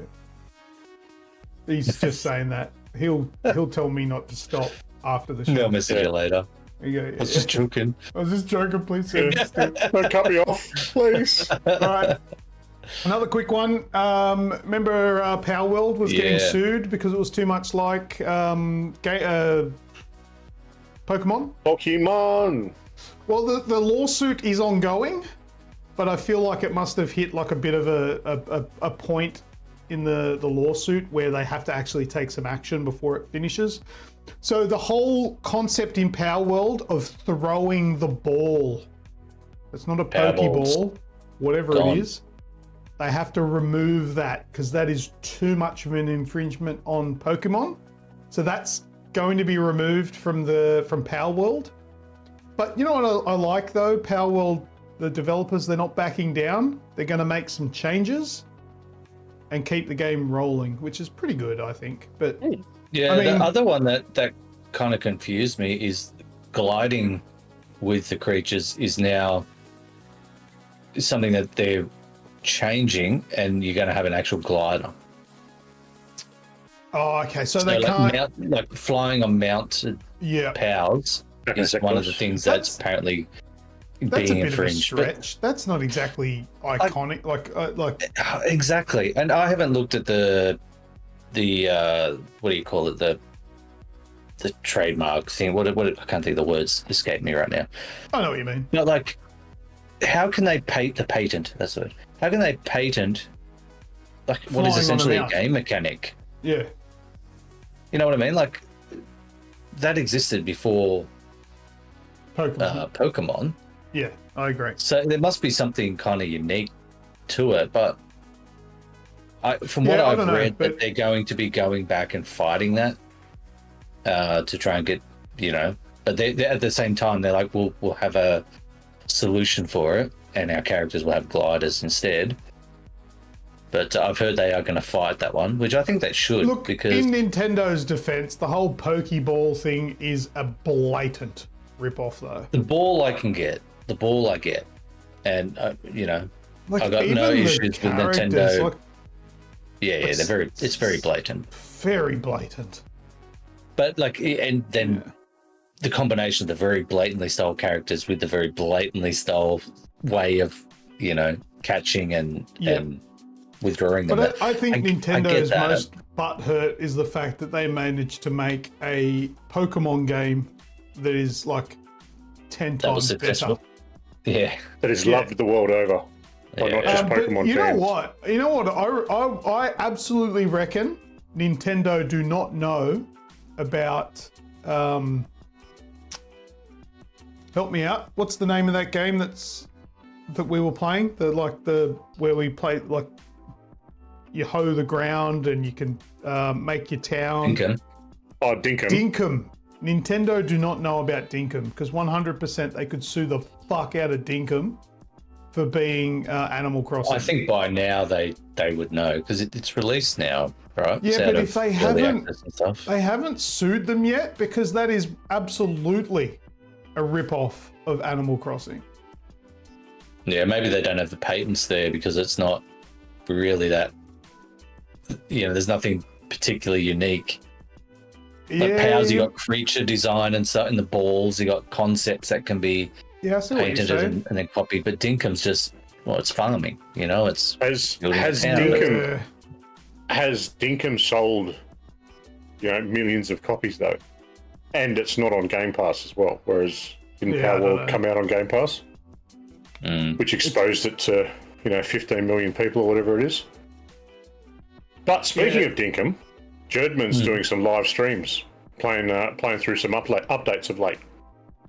He's just saying that. He'll tell me not to stop after the show. I'll message you later. I was just joking. Please send this to Don't cut me off, please. All right. Another quick one. Remember Power World was getting sued because it was too much like Pokemon? Pokemon. Well, the lawsuit is ongoing, but I feel like it must have hit like a bit of a point in the lawsuit where they have to actually take some action before it finishes. So the whole concept in Power World of throwing the ball, it's not a Pokeball, whatever it is, they have to remove that because that is too much of an infringement on Pokemon. So that's going to be removed from Power World. But you know what I like though? Power World, the developers, they're not backing down. They're going to make some changes and keep the game rolling, which is pretty good, I think. But yeah, the other one that kind of confused me is gliding with the creatures is now something that they're changing, and you're going to have an actual glider. Oh, okay. So they can't like flying on mounted powers is one of the things that's apparently being infringed. Of a stretch. That's not exactly iconic. Like exactly. And I haven't looked at the what do you call it, the trademark thing. What I can't think of the words, escape me right now. I know what you mean. Not like, how can they patent? That's the word. How can they patent like what is essentially a game mechanic? Yeah. You know what I mean? Like that existed before Pokemon. Yeah, I agree. So there must be something kind of unique to it, but from what I've read, that they're going to be going back and fighting that to try and get, but they at the same time they're like, we'll have a solution for it, and our characters will have gliders instead. But I've heard they are going to fight that one, which I think they should. Look, because in Nintendo's defense, the whole Pokeball thing is a blatant rip-off, though. The ball I can get. The ball I get. And, like, I've got no issues with Nintendo. Like, it's very blatant. Very blatant. But, and then the combination of the very blatantly style characters with the very blatantly style way of, catching and withdrawing them. But I think Nintendo's most butthurt is the fact that they managed to make a Pokemon game that is like 10 times better. Yeah. That is loved the world over by not just Pokemon you fans. You know what? I absolutely reckon Nintendo do not know about. Help me out. What's the name of that game that we were playing? Where we play like. You hoe the ground and you can make your town. Dinkum. Oh, Dinkum. Dinkum. Nintendo do not know about Dinkum because 100% they could sue the fuck out of Dinkum for being Animal Crossing. I think by now they would know because it's released now, right? Yeah, but if they haven't sued them yet, because that is absolutely a rip-off of Animal Crossing. Yeah, maybe they don't have the patents there because it's not really that. There's nothing particularly unique. Like powers, you got creature design and stuff, and the balls, you got concepts that can be painted and then copied. But Dinkum's just, it's farming. It's has Dinkum sold, millions of copies though, and it's not on Game Pass as well. Whereas Didn't Yeah, I Power don't World know. come out on Game Pass? Which exposed it to 15 million people or whatever it is. But speaking of Dinkum, Jerdman's doing some live streams, playing through some updates of late.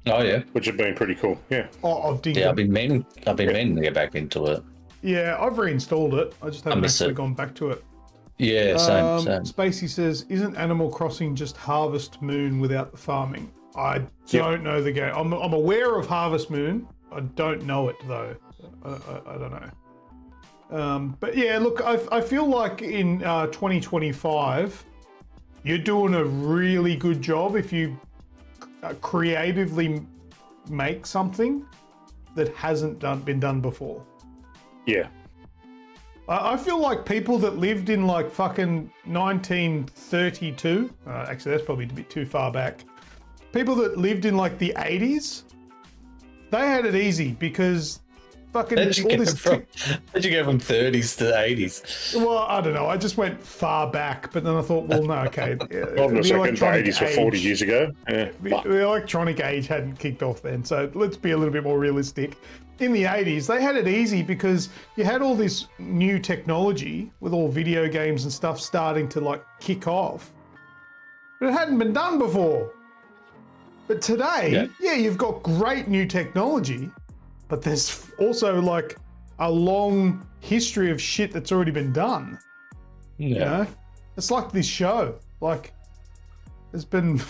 Oh yeah, which have been pretty cool. Yeah. Of Dinkum. Yeah, I've been meaning to get back into it. Yeah, I've reinstalled it. I just haven't actually gone back to it. Yeah, same. Spacey says, "Isn't Animal Crossing just Harvest Moon without the farming?" I don't know the game. I'm aware of Harvest Moon. I don't know it though. I don't know. But yeah, look, I feel like in 2025, you're doing a really good job if you creatively make something that hasn't been done before. Yeah. I feel like people that lived in like fucking 1932, actually that's probably a bit too far back. People that lived in like the 80s, they had it easy because fucking How'd you go from 30s to 80s? Well, I don't know. I just went far back, but then I thought, well, no, okay. Hold on a second, the 80s were 40 years ago. Yeah. The electronic age hadn't kicked off then, so let's be a little bit more realistic. In the 80s, they had it easy because you had all this new technology with all video games and stuff starting to like kick off. But it hadn't been done before. But today, yeah, you've got great new technology, but there's also like a long history of shit that's already been done. Yeah. You know? It's like this show. Like, there's been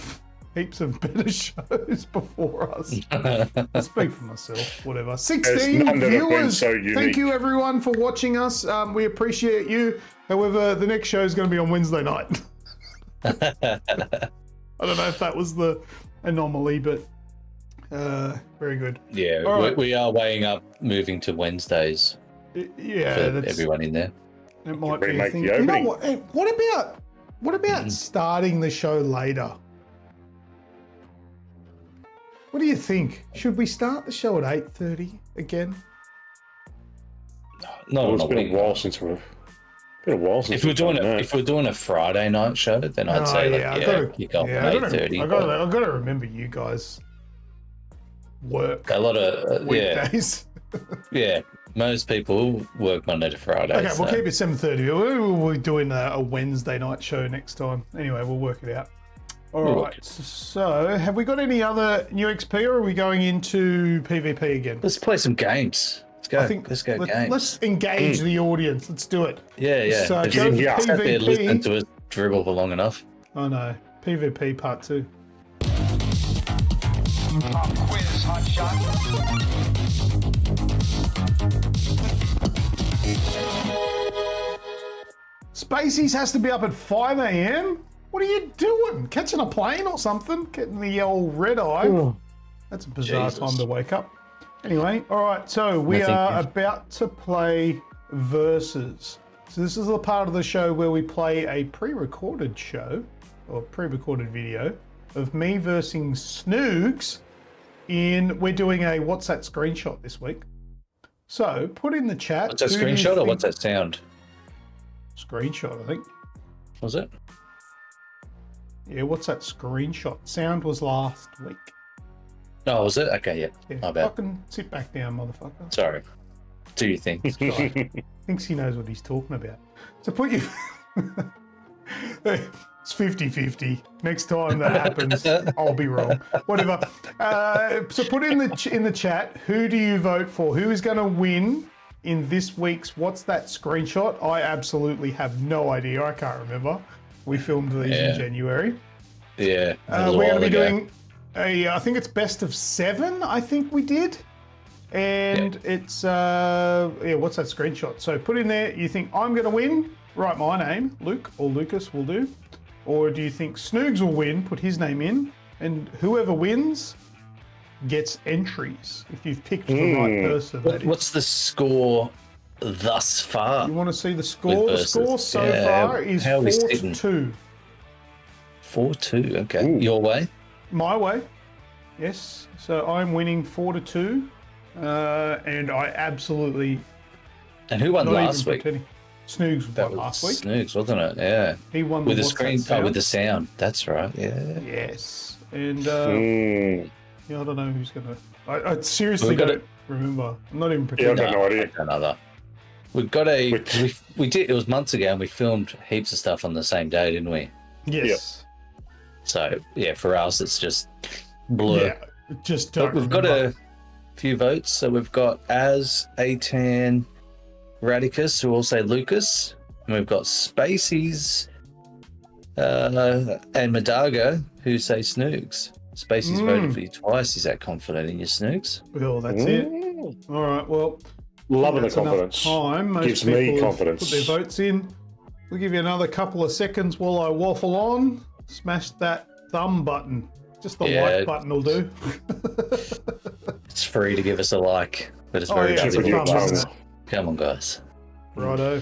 heaps of better shows before us. I speak for myself, whatever. 16 viewers. Thank you everyone for watching us. We appreciate you. However, the next show is going to be on Wednesday night. I don't know if that was the anomaly, but very good. Yeah, right. we are weighing up moving to Wednesdays. Yeah, for everyone in there. It might be a thing. You know what? Hey, what about starting the show later? What do you think? Should we start the show at 8:30 again? No, it's been a while since we've. If we're doing a Friday night show, then I'd say kick off at 8:30. I got to remember you guys work a lot of weekdays. Yeah, most people work Monday to Friday. Okay, we'll keep it 7:30. We'll be doing a Wednesday night show next time. Anyway, we'll work it out. All right. So, have we got any other new XP, or are we going into PvP again? Let's play some games. Let's go. Let's go games. Let's engage the audience. Let's do it. Yeah. So, go for PvP. Listening to us dribble for long enough. I know. PvP part 2. Quiz, hot shot. Spaceys has to be up at 5 a.m. What are you doing? Catching a plane or something? Getting the old red eye? Oh. That's a bizarre time to wake up. Anyway, all right, so we are about to play Versus. So this is the part of the show where we play a pre-recorded show, or pre-recorded video, of me versus Snoogs we're doing a What's That Screenshot this week. So put in the chat. What's that screenshot or what's that sound? Screenshot, I think. Was it? Yeah, what's that screenshot? Sound was last week. Oh, was it? Okay, yeah. My bad. Fucking sit back down, motherfucker. Sorry. Do you think? Thinks he knows what he's talking about. So put you... It's 50-50. Next time that happens, I'll be wrong. Whatever. So put in the chat, who do you vote for? Who is going to win in this week's What's That Screenshot? I absolutely have no idea. I can't remember. We filmed these in January. Yeah. We're going to be doing I think it's best of 7, I think we did. And it's, What's That Screenshot? So put in there, you think I'm going to win? Write my name, Luke or Lucas will do. Or do you think Snoogs will win? Put his name in. And whoever wins gets entries. If you've picked the right person. What's the score thus far? You want to see the score? The score so far is 4-2. 4-2, okay. Ooh. Your way? My way, yes. So I'm winning 4-2. And I absolutely... And who won last week? Snoogs won last week. Snoogs, wasn't it? Yeah. He won with the screen. Oh, with the sound. That's right. Yeah. Yes. And Yeah, I don't know who's gonna. I seriously don't remember. I'm not even Yeah, I've pretending. got no idea. Another. We've got a. We did. It was months ago, and we filmed heaps of stuff on the same day, didn't we? Yes. So yeah, for us, it's just blur. Yeah, just don't. But we've got a few votes. So we've got Atan Radicus, who all say Lucas, and we've got Spacies and Madaga, who say Snoogs. Spacies voted for you twice. Is that confident in your Snoogs? Well, that's it. All right. Well, Loving the that's enough confidence. time. Most Gives me people have confidence. Put their votes in. We'll give you another couple of seconds while I waffle on. Smash that thumb button. Just the like button will do. It's free to give us a like, but it's Oh, very yeah, easy it's to a thumb, isn't it? Come on, guys. Righto.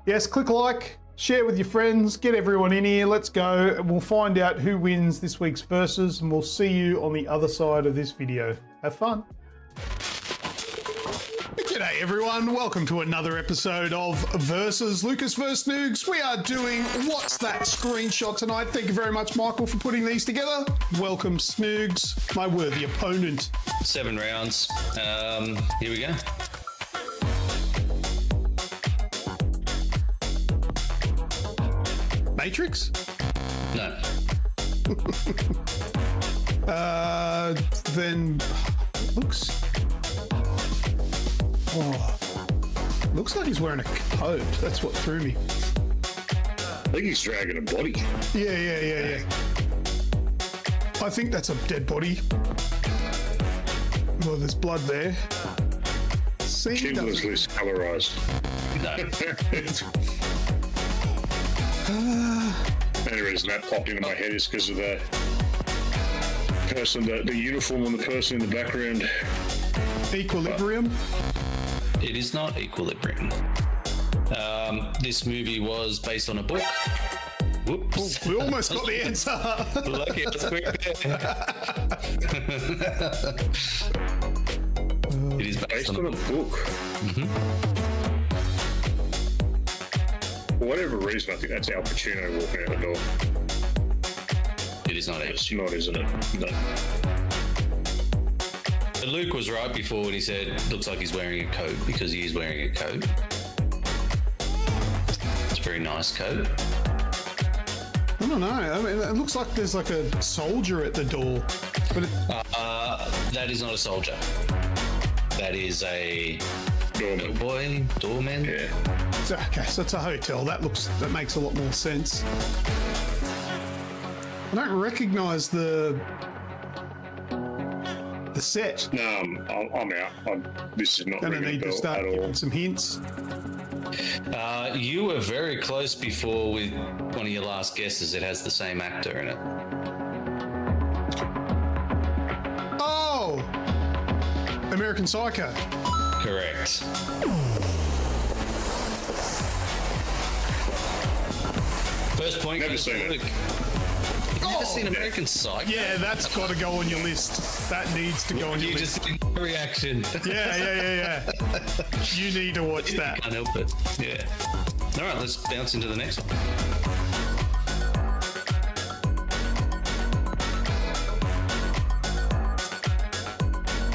Yes, click like, share with your friends, get everyone in here. Let's go. And we'll find out who wins this week's Versus, and we'll see you on the other side of this video. Have fun. G'day everyone, welcome to another episode of Versus Lucas vs Snoogs. We are doing What's That Screenshot tonight. Thank you very much, Michael, for putting these together. Welcome, Snoogs, my worthy opponent. 7 rounds. Here we go. Matrix? No. Then looks. Oh, looks like he's wearing a coat. That's what threw me. I think he's dragging a body. Yeah. I think that's a dead body. Well, there's blood there. Schindler's List colorized. The only reason that popped into my head is because of the person, the uniform on the person in the background. Equilibrium? It is not Equilibrium. This movie was based on a book. Whoops. We almost got the answer. Lucky I was quick there. It is based on a book. For whatever reason, I think that's Al Pacino walking out the door. It is not. It's not, isn't it? No. But Luke was right before when he said, looks like he's wearing a coat, because he is wearing a coat. It's a very nice coat. I don't know. I mean, it looks like there's like a soldier at the door. But that is not a soldier. That is a doorman. Doorman. Yeah. Okay, so it's a hotel. That makes a lot more sense. I don't recognise the set. No, I'm out. This is not Gonna ringing a need to bell start at all. giving some hints. You were very close before with one of your last guesses. It has the same actor in it. Oh! American Psycho. Correct. First point. Never seen it. You've never seen American Psycho? Yeah, that's got to go on your list. That needs to go on your You list. just did a reaction. Yeah. You need to watch that. Can't help it. Yeah. All right, let's bounce into the next one.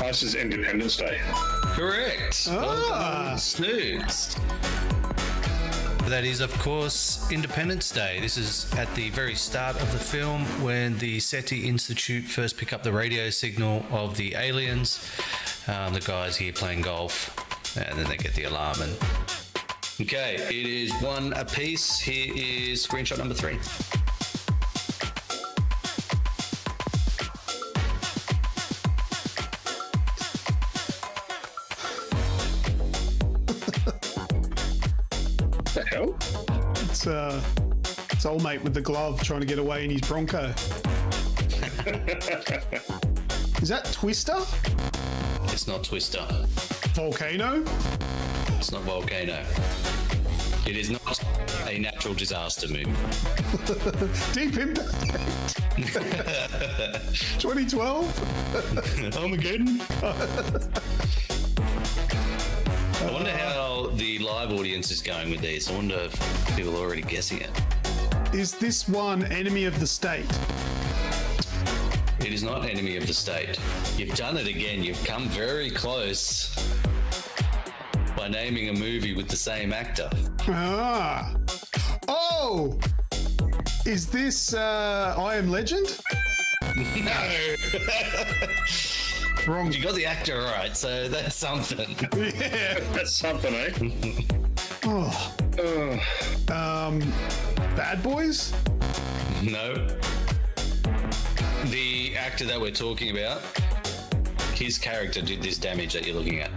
This is Independence Day. Correct. Ah. Snoogs. That is, of course, Independence Day. This is at the very start of the film when the SETI Institute first pick up the radio signal of the aliens. The guys here playing golf, and then they get the alarm. And okay, it is one apiece. Here is screenshot number 3. The hell? It's old mate with the glove trying to get away in his Bronco. Is that Twister? It's not Twister. Volcano? It's not Volcano. It is not a natural disaster movie. Deep Impact. 2012? Armageddon. I wonder how the live audience is going with these. I wonder if people are already guessing it. Is this one Enemy of the State? It It is not Enemy of the State. You've done it again. You've come very close by naming a movie with the same actor. Ah. Oh! Is this I Am Legend? No. Wrong. You got the actor right, so that's something. Yeah. That's something, eh? Oh. Bad Boys? No. The actor that we're talking about, his character did this damage that you're looking at.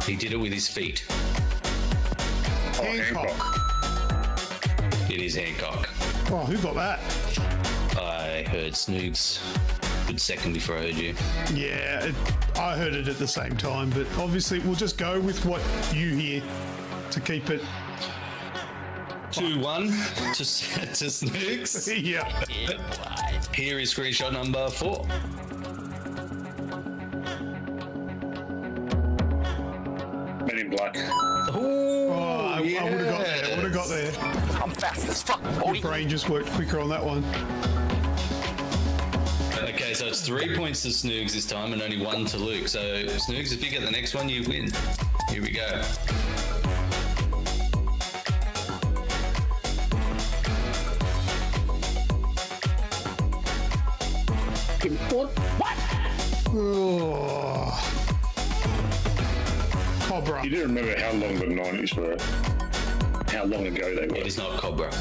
He did it with his feet. Hancock. It is Hancock. Oh, who got that? I heard Snoogs. Good second before I heard you. Yeah, I heard it at the same time, but obviously we'll just go with what you hear to keep it 2-1 to Snoogs. Yeah. Here is screenshot number 4. Men in Black. Oh, I would have got there. I would have got there. I'm fast as fuck, boy. Your brain just worked quicker on that one. Okay, so it's 3 points to Snoogs this time and only 1 to Luke. So Snoogs, if you get the next one, you win. Here we go. What? Oh. Cobra. You do remember how long the 90s were? How long ago they were? It is not Cobra.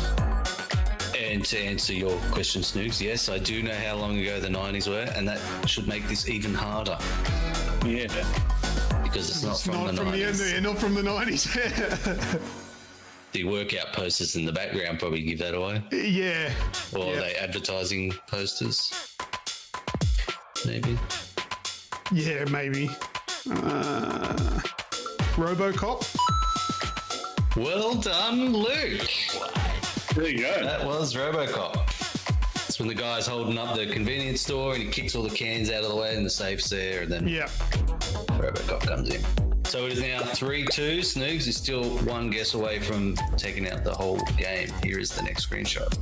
And to answer your question, Snoogs, yes, I do know how long ago the 90s were, and that should make this even harder. Yeah. Because it's not from the 90s. Not from the 90s. The workout posters in the background probably give that away. Yeah. Or are they advertising posters? Maybe. Yeah, maybe. RoboCop. Well done, Luke. There you go. That was RoboCop. It's when the guy's holding up the convenience store and he kicks all the cans out of the way and the safe's there, and then RoboCop comes in. So it is now 3-2. Snoogs is still one guess away from taking out the whole game. Here is the next screenshot.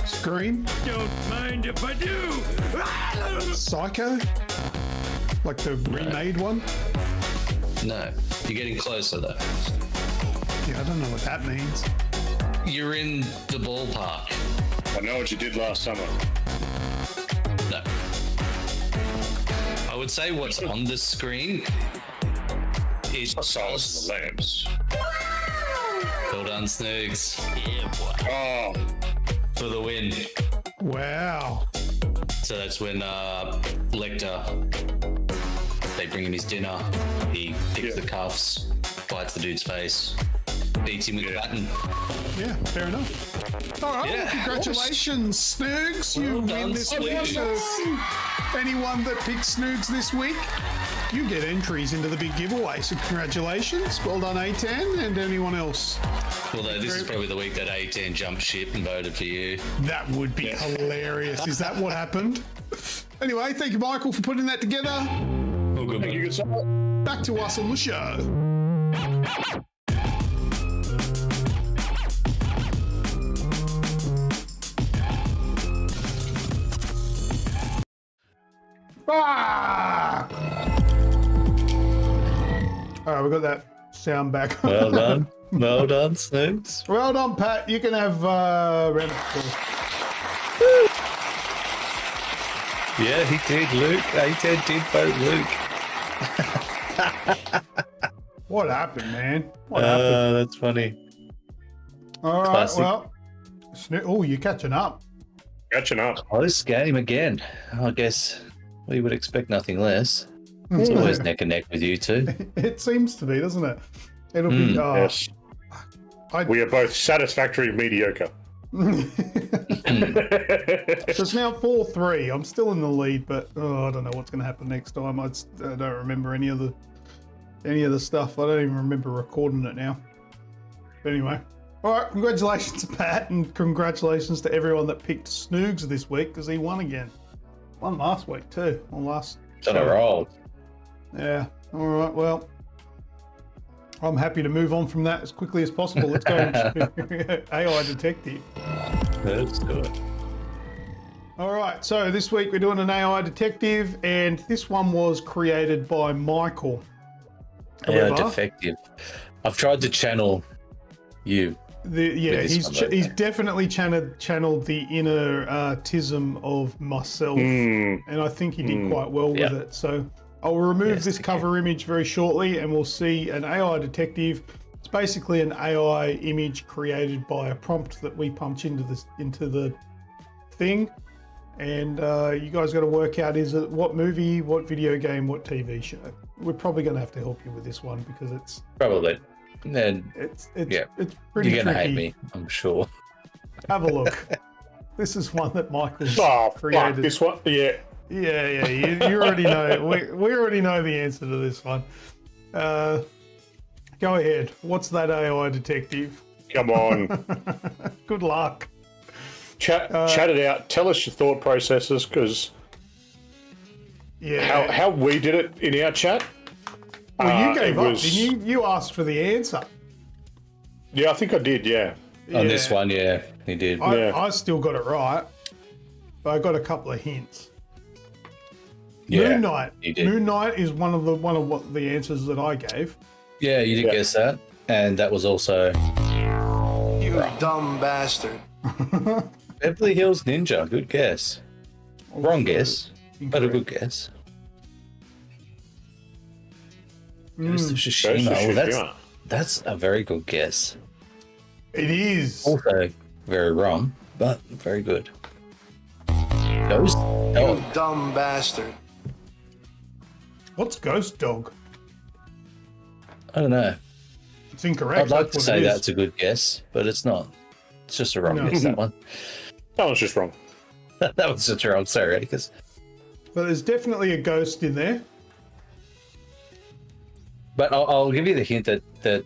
Scream. Don't mind if I do. Psycho. Like the remade one. No, you're getting closer though. Yeah, I don't know what that means. You're in the ballpark. I know what you did last summer. No. I would say what's on the screen is Silence of the Lambs. Well done, Snoogs. Yeah, boy. Oh. For the win. Wow. So that's when Lecter, they bring him his dinner, he picks the cuffs, bites the dude's face, beats him with a baton. Yeah, fair enough. All right, well, congratulations, Snoogs. You win this week. So anyone that picks Snoogs this week, you get entries into the big giveaway. So congratulations. Well done, A10, and anyone else. Although this is probably the week that A10 jumped ship and voted for you. That would be hilarious. Is that what happened? Anyway, thank you, Michael, for putting that together. Oh, good. Thank you, good. Back to us on the show. Ah! All right, we got that sound back. Well done. Well done, Snoogs. Well done, Pat. You can have round of applause. Yeah, he did, Luke. A10 did vote Luke. What happened, man? What happened? That's funny. All right, Classic. well. Oh, you're catching up. Catching up. Close game again. I guess we would expect nothing less. It's always neck and neck with you two. It seems to be, doesn't it? It'll be. Yes. We are both satisfactory mediocre. So it's now 4-3. I'm still in the lead, but I don't know what's going to happen next time. I don't remember any of the stuff. I don't even remember recording it now. But anyway, all right. Congratulations to Pat, and congratulations to everyone that picked Snoogs this week because he won again. One last week too. Or last. It's on a roll. Yeah. All right. Well, I'm happy to move on from that as quickly as possible. Let's go into AI Detective. Let's do it. All right. So this week we're doing an AI Detective, and this one was created by Michael. AI Defective. I've tried to channel you. He's definitely channeled the inner tism of myself, and I think he did quite well with it. So I'll remove this cover image very shortly, and we'll see an AI Detective. It's basically an AI image created by a prompt that we punch into the thing, and you guys got to work out is it what movie, what video game, what TV show. We're probably going to have to help you with this one because it's probably. And it's pretty you're gonna tricky. hate me, I'm sure. Have a look. This is one that Michael's Fuck, created. this one, yeah. Yeah. You already know. We already know the answer to this one. Go ahead. What's that AI Detective? Come on. Good luck. Chat it out. Tell us your thought processes, because how we did it in our chat. Well, you gave up, didn't you? You asked for the answer. Yeah, I think I did, yeah. On this one, yeah, he did. I still got it right, but I got a couple of hints. Yeah, Moon Knight. you did. Moon Knight is one of what the answers that I gave. Yeah, you did guess that, and that was also You dumb bastard. Beverly Hills Ninja. Good guess. Wrong guess, but a good guess. Ghost of Tsushima. Oh, that's a very good guess. It is. Also very wrong, but very good. Ghost Dog. You dumb bastard. What's Ghost Dog? I don't know. It's incorrect. I'd like to say that's a good guess, but it's not. It's just a wrong guess, that one. That one's just wrong. That was just wrong. Sorry, because. But there's definitely a ghost in there. But I'll give you the hint that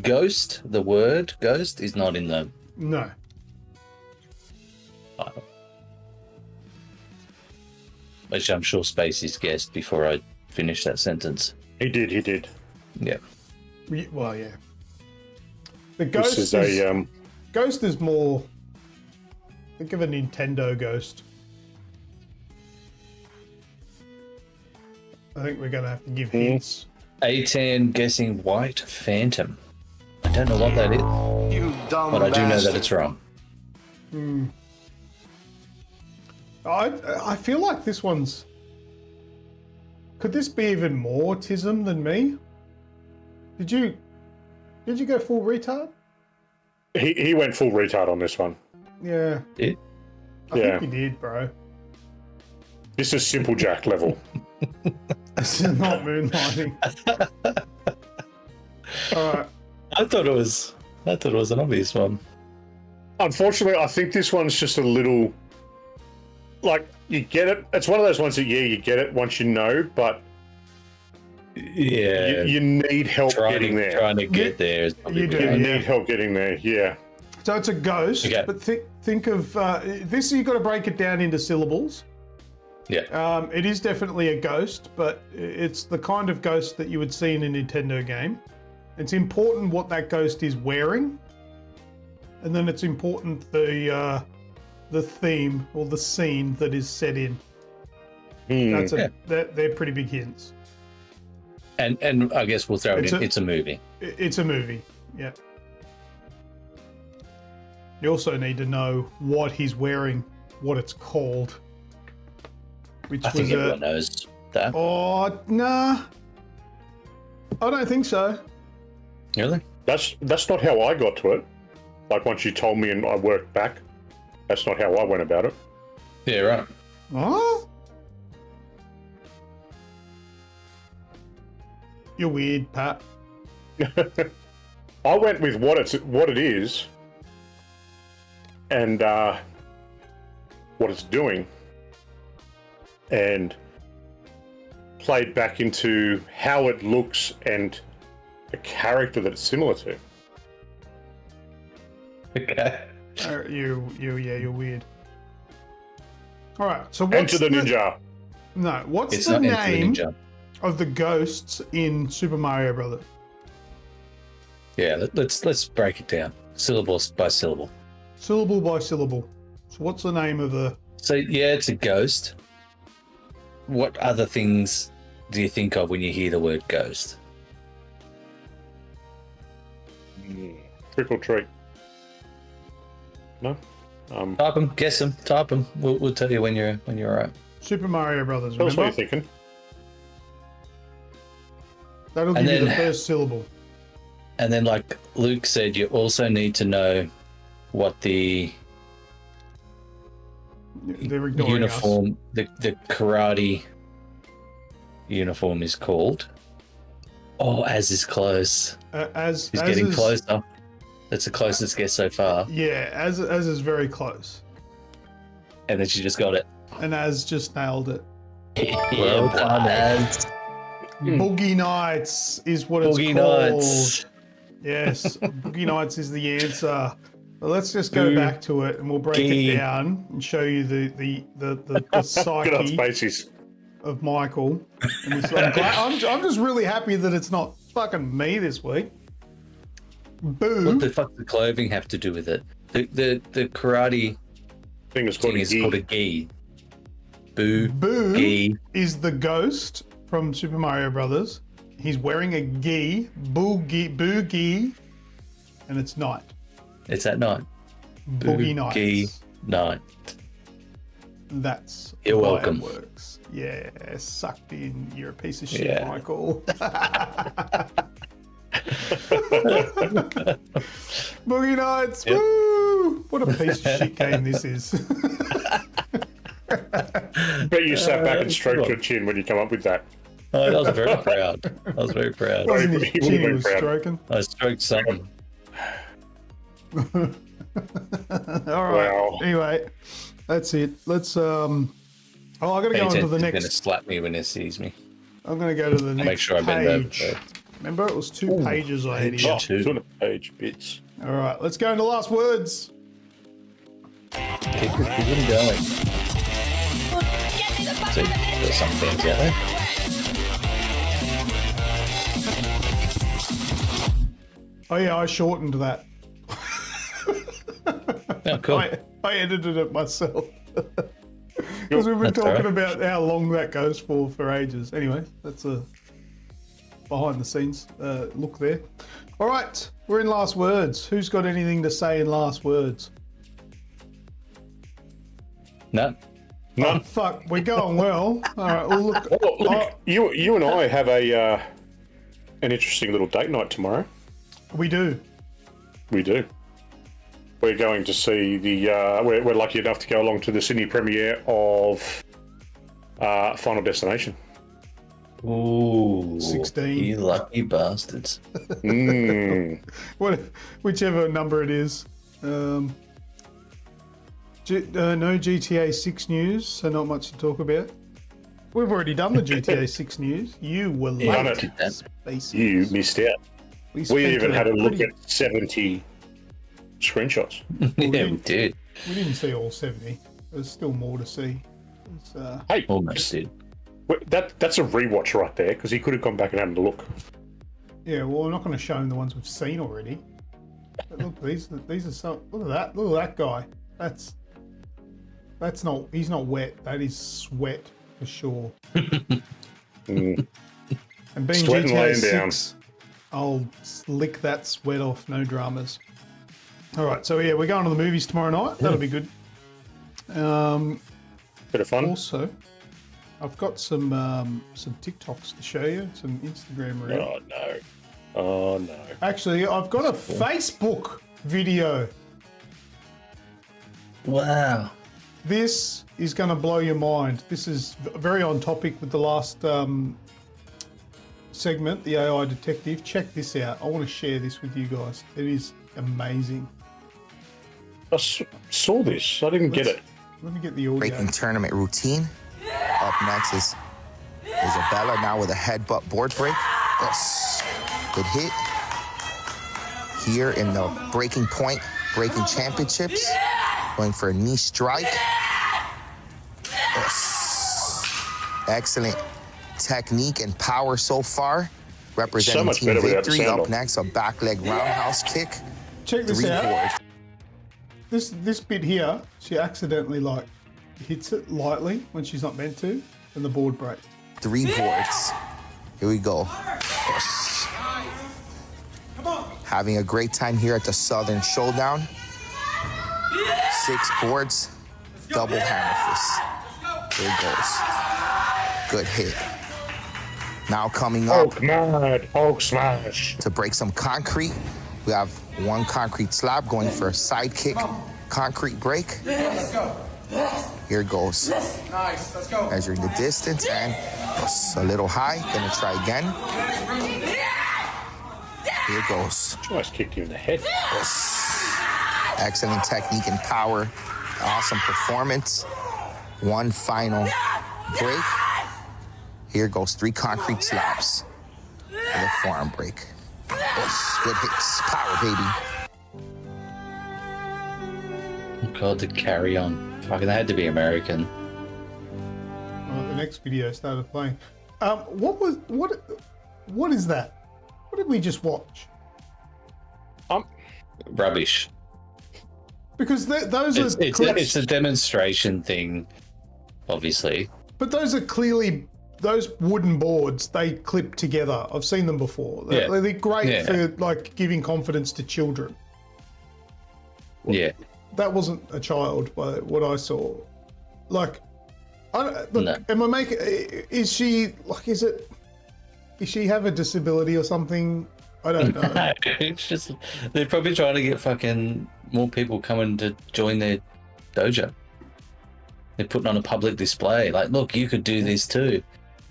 ghost, the word ghost, is not in the No. title. Which I'm sure Spacey's guessed before I finish that sentence. He did. Yeah. Well, yeah. The ghost This is Ghost is more. Think of a Nintendo Ghost. I think we're going to have to give hints. A10 guessing White Phantom. I don't know what that is, You dumb but I do know bastard. that it's wrong. I feel like this one's. Could this be even more autism than me? Did you go full retard? He went full retard on this one. Yeah. Did? I think he did, bro. This is Simple Jack level. This is not moonlighting. All right. I thought it was an obvious one. Unfortunately, I think this one's just a little. Like, you get it. It's one of those ones that, you get it once you know, but yeah, you need help getting there. Trying to get there. Is You do. You need help getting there, yeah. So it's a ghost, but think of this. You've got to break it down into syllables. Yeah. It is definitely a ghost, but it's the kind of ghost that you would see in a Nintendo game. It's important what that ghost is wearing, and then it's important the theme or the scene that is set in. They're pretty big hints. And I guess we'll throw it in. It's a movie. It's a movie. Yeah. You also need to know what he's wearing, what it's called. Which I think everyone knows that. Oh, nah. I don't think so. Really? That's not how I got to it. Like, once you told me and I worked back, that's not how I went about it. Yeah, right. Huh? You're weird, Pat. I went with what it is, and what it's doing, and played back into how it looks and a character that it's similar to. Okay. You're weird. All right. So what's Enter the ninja. No. What's It's the not Enter the name Ninja. of the ghosts in Super Mario Brothers? Yeah, let's break it down. Syllable by syllable. Syllable by syllable. So what's the name of the... So, yeah, it's a ghost. What other things do you think of when you hear the word ghost? Trick or treat. No? Type them, guess them, type them. We'll tell you when you're all right. Super Mario Brothers, Tell us remember? what you're thinking. That'll And give you the then- first syllable. And then, like Luke said, you also need to know what the They're ignoring uniform, the karate uniform is called. Oh, Az is close. As He's Az getting is- closer. That's the closest guess so far. Yeah, as is very close. And then she just got it. And Az just nailed it. Well done, Az. Boogie Nights is what Boogie it's called. Nights. Yes, Boogie Nights is the answer. But let's just go Boogie. back to it, and we'll break it down and show you the Get off psyche spaces. of Michael. And I'm just really happy that it's not fucking me this week. Boo. What the fuck does the clothing have to do with it? The karate thing is called a gi. Boo. Boo Gi. is the ghost from Super Mario Brothers. He's wearing a gi, boo gi, and it's night. It's at night. Boogie Nights. Gi night. That's You're why welcome. It works. Yeah, sucked in. You're a piece of shit, Yeah. Michael. Boogie Nights. Yep. Woo! What a piece of shit game this is. Bet you sat back and stroked your chin when you come up with that. Oh, I was very proud. I was very proud. Wasn't his He would've chin he been was proud. stroking? I stroked something. All right. Wow. Anyway, that's it. Let's Oh, I gotta go on to the He's gonna next. slap me when he sees me. I'm gonna go to the next Make sure I bend over page. first. Remember, it was 2 pages I had page here. Oh, 2 page bits. All right, let's go into last words. Keep it going. So, there's some things out there. Oh yeah, I shortened that. Oh, cool. I edited it myself. Because we've been That's talking all right. about how long that goes for ages. Anyway, that's a behind the scenes look there. All right, we're in last words. Who's got anything to say in last words? No. Oh, fuck, we're going well. All right, well, look. Oh, look, you and I have an interesting little date night tomorrow. We do. We do. We're going to see the. We're lucky enough to go along to the Sydney premiere of Final Destination. Ooh. 16. You lucky bastards. Whichever number it is. No GTA 6 news, so not much to talk about. We've already done the GTA 6 news. You were late. Done it. Spaces. You missed out. We spent even a had a look pretty- at 70 screenshots. Yeah, we did. We didn't see all 70. There's still more to see. It's, Hey, Almost did. that's a rewatch right there because he could have gone back and had a look. yeah, well, we're not going to show him the ones we've seen already. But look, these are some. Look at that. Look at that guy. That's not. He's not wet. That is sweat for sure. And being Sweat and GTA laying 6, I'll lick that sweat off. No dramas. All right, so yeah, we're going to the movies tomorrow night. That'll be good. Bit of fun. Also, I've got some TikToks to show you. Some Instagram reels. Oh no. Oh no. Actually, I've got a Facebook video. Wow. This is going to blow your mind. This is very on topic with the last segment, the AI detective. Check this out. I want to share this with you guys. It is amazing. I saw this. I didn't get it. Let me get the audio. Breaking tournament routine. Up next is Isabella now with a headbutt board break. Yes. Good hit. Here in the breaking point, breaking championships. Going for a knee strike. Excellent technique and power so far. Representing much Team better without the Victory. sound Up on. next, a back leg roundhouse kick. Check this 3 out. boards. This bit here, she accidentally like hits it lightly when she's not meant to, and the board breaks. 3 boards. Here we go. Yes. Having a great time here at the Southern Showdown. 6 boards, double hammer fist. Here it goes. Good hit. Now coming up Hulk smash. to break some concrete. We have 1 concrete slab going for a side kick, concrete break. Here it goes. Nice, let's go. Measuring the distance and just a little high. Gonna try again. Here it goes. Just kicked you in the head. Yes. Excellent technique and power. Awesome performance. 1 final break. Here goes 3 concrete slabs for the forearm break. Yes. Good hits. Power, baby. God, to carry on. Fucking, they had to be American. Well, the next video started playing. What is that? What did we just watch? Rubbish. Because those are It's a demonstration thing, obviously. But those are clearly those wooden boards. They clip together. I've seen them before. They're great for like giving confidence to children. Yeah. That wasn't a child, by what I saw. Like, am I making? Is she like? Is she have a disability or something? I don't know. It's just they're probably trying to get fucking more people coming to join their dojo. They're putting on a public display. Like, look, you could do this too.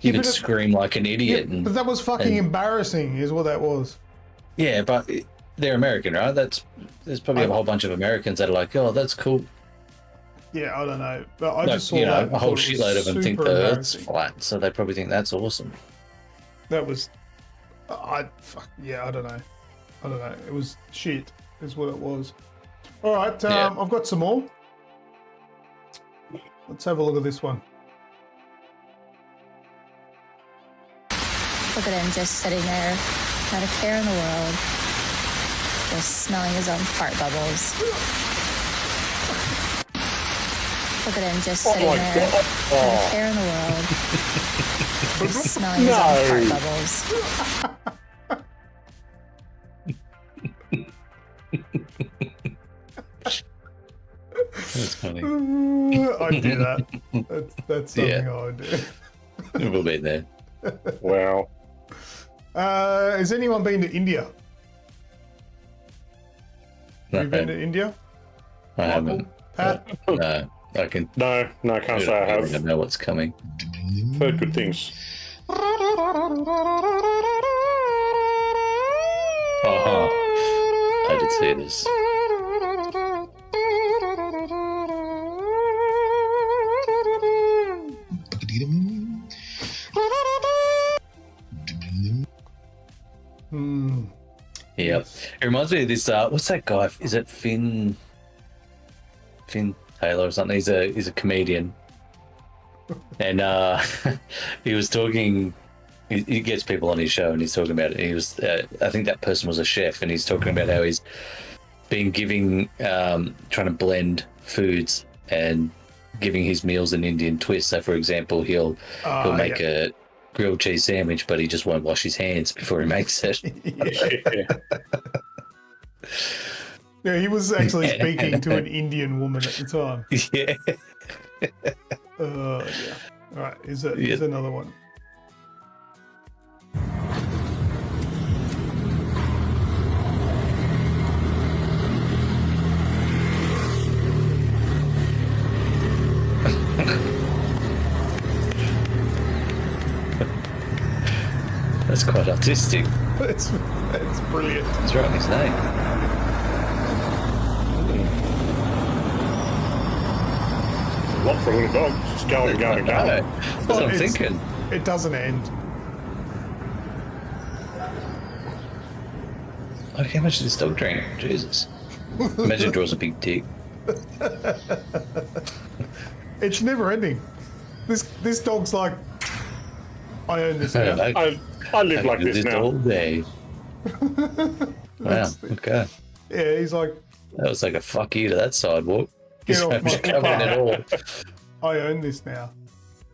You could scream like an idiot. But that was fucking embarrassing, is what that was. Yeah, but they're American, right? There's probably a whole bunch of Americans that are like, oh, that's cool. Yeah, I don't know, but I Like, just saw that. a whole shitload of them think the Earth's embarrassing. flat, so they probably think that's awesome. That was, I don't know. It was shit, is what it was. All right, I've got some more. Let's have a look at this one. Look at him just sitting there, not a care in the world, just smelling his own fart bubbles. Look at him just sitting there, not a care in the world, just smelling his own fart bubbles. That's funny. I do that. That's something I would do. We'll be there. Wow. Has anyone been to India? Have you been to India? I haven't. Pat? No, I can. No, I can't say I have. I don't know what's coming. Heard good things. I did see this. Yep. It reminds me of this. What's that guy? Is it Finn Taylor or something? He's a comedian, and he was talking. He gets people on his show, and he's talking about it. He was, I think that person was a chef, and he's talking about how he's been trying to blend foods and giving his meals an Indian twist. So, for example, he'll make a grilled cheese sandwich, but he just won't wash his hands before he makes it. Yeah, he was actually speaking to an Indian woman at the time. Yeah. Yeah. All right, here's another one. That's quite artistic. It's brilliant. It's right in his name. A lot for a little dog. Just going and going and going. That's what I'm thinking. It doesn't end. Like, how much did this dog drink? Jesus. Imagine it draws a big dick. It's never ending. This dog's like I own this now. I live like this now. all day. Wow. Okay. Yeah, he's like, that was like a fuck you to that sidewalk. Get off my covering it all. I own this now.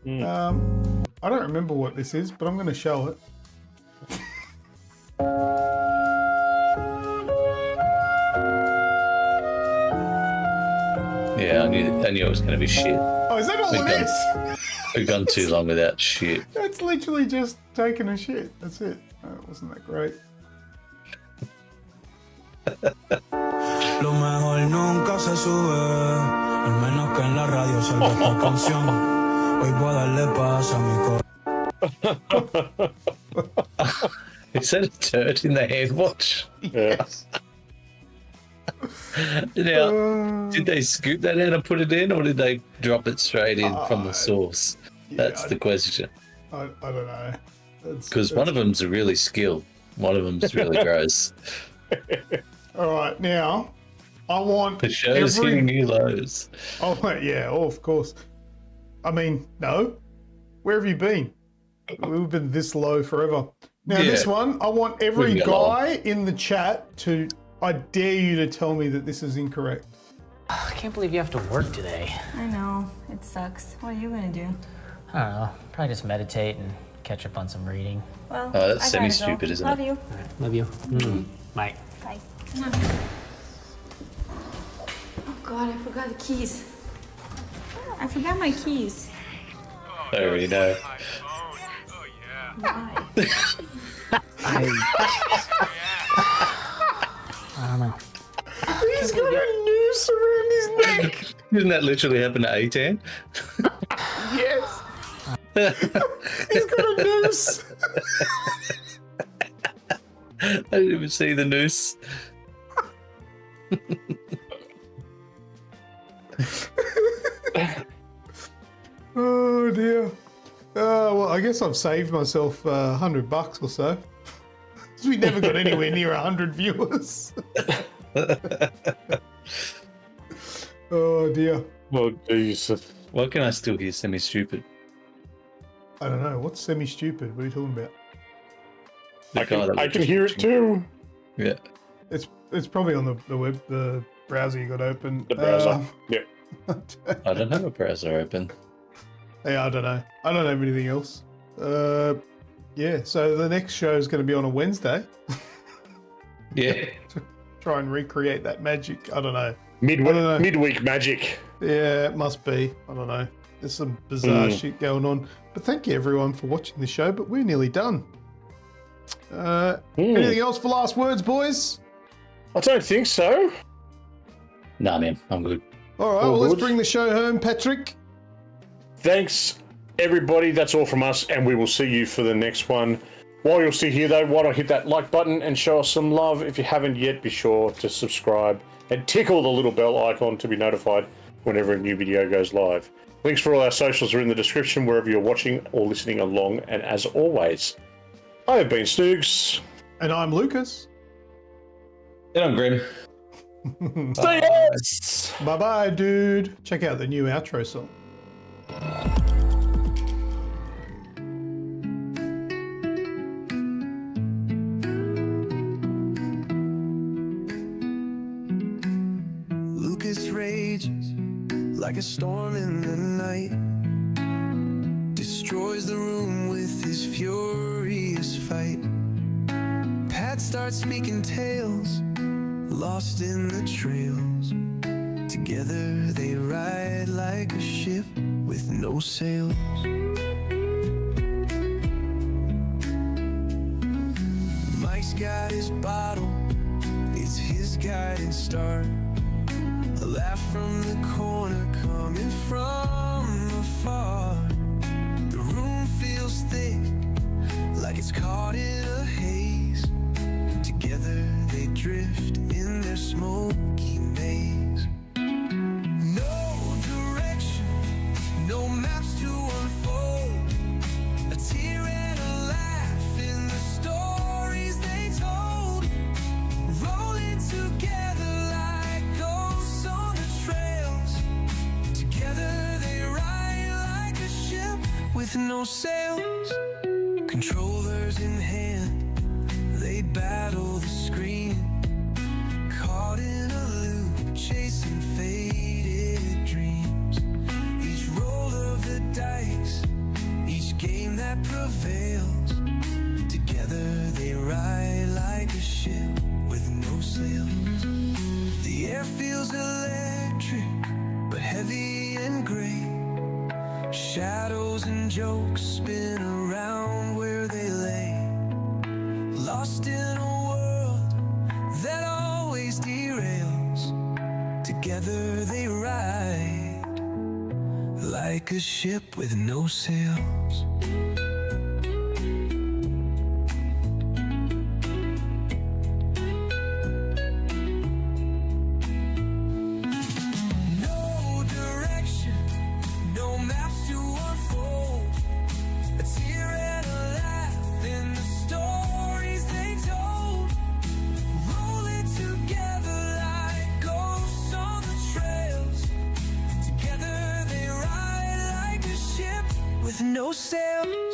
I don't remember what this is, but I'm going to show it. Yeah, I knew it was going to be shit. Oh, is that all it is? We've gone too long without shit. That's literally just taking a shit. That's it. Oh, wasn't that great? Lo mejor nunca se sube, al menos que en la radio salga esta canción. Hoy voy a darle paz a mi Is that a turd in the hand watch? Yes. Now, did they scoop that out and put it in, or did they drop it straight in from the source? That's the question. I don't know. Because one of them's really skilled. One of them's really gross. All right, now I want the show's hitting new lows. Oh yeah, of course. I mean, no. Where have you been? We've been this low forever. Now this one, I want every guy in the chat to. I dare you to tell me that this is incorrect. I can't believe you have to work today. I know. It sucks. What are you gonna do? I don't know. Probably just meditate and catch up on some reading. Well, that's semi-stupid, isn't it? Love you. Right, love you. Bye. Bye. Come on. Oh God, I forgot the keys. I forgot my keys. I already know. Why? I don't know. He's got a noose around his neck. Didn't that literally happen to Aitan? Yes. He's got a noose. I didn't even see the noose. Oh dear. Well, I guess I've saved myself $100 or so. We never got anywhere near 100 viewers. Oh dear. Oh Jesus. Why can I still hear semi-stupid? I don't know. What's semi-stupid? What are you talking about? I can hear it too. Yeah. It's probably on the web, the browser you got open. The browser. Yeah. I don't have a browser open. Yeah, I don't know. I don't have anything else. Yeah, so the next show is going to be on a Wednesday. Yeah. Try and recreate that magic. I don't know. Midweek magic. Yeah, it must be. I don't know. There's some bizarre shit going on. But thank you everyone for watching the show, but we're nearly done. Anything else for last words, boys? I don't think so. Nah, man, I'm good. All right, well, let's bring the show home, Patrick. Thanks, everybody. That's all from us, and we will see you for the next one. While you're still here, though, why don't hit that like button and show us some love. If you haven't yet, be sure to subscribe and tickle the little bell icon to be notified whenever a new video goes live. Links for all our socials are in the description wherever you're watching or listening along. And as always, I have been Snoogs. And I'm Lucas. And I'm Grim. Stay yes. Bye-bye, dude. Check out the new outro song. Lucas rages like a storm in the night, destroys the room with his furious fight. Pat starts speaking tales, lost in the trails. Together they ride like a ship with no sails. Mike's got his bottle, it's his guiding star. A laugh from the corner coming from afar. The room feels thick, like it's caught in a haze. Together they drift in their smoky maze. No direction, no maps to unfold. A tear and a laugh in the stories they told. Rolling together like ghosts on the trails. Together they ride like a ship with no sails. Controllers in hand, they battle the screen. Caught in a loop, chasing faded dreams. Each roll of the dice, each game that prevails. Together they ride like a ship with no sails. The air feels electric, but heavy and gray. Shadows and jokes spin around where they lay. Lost in a world that always derails. Together they ride like a ship with no sails. No sail.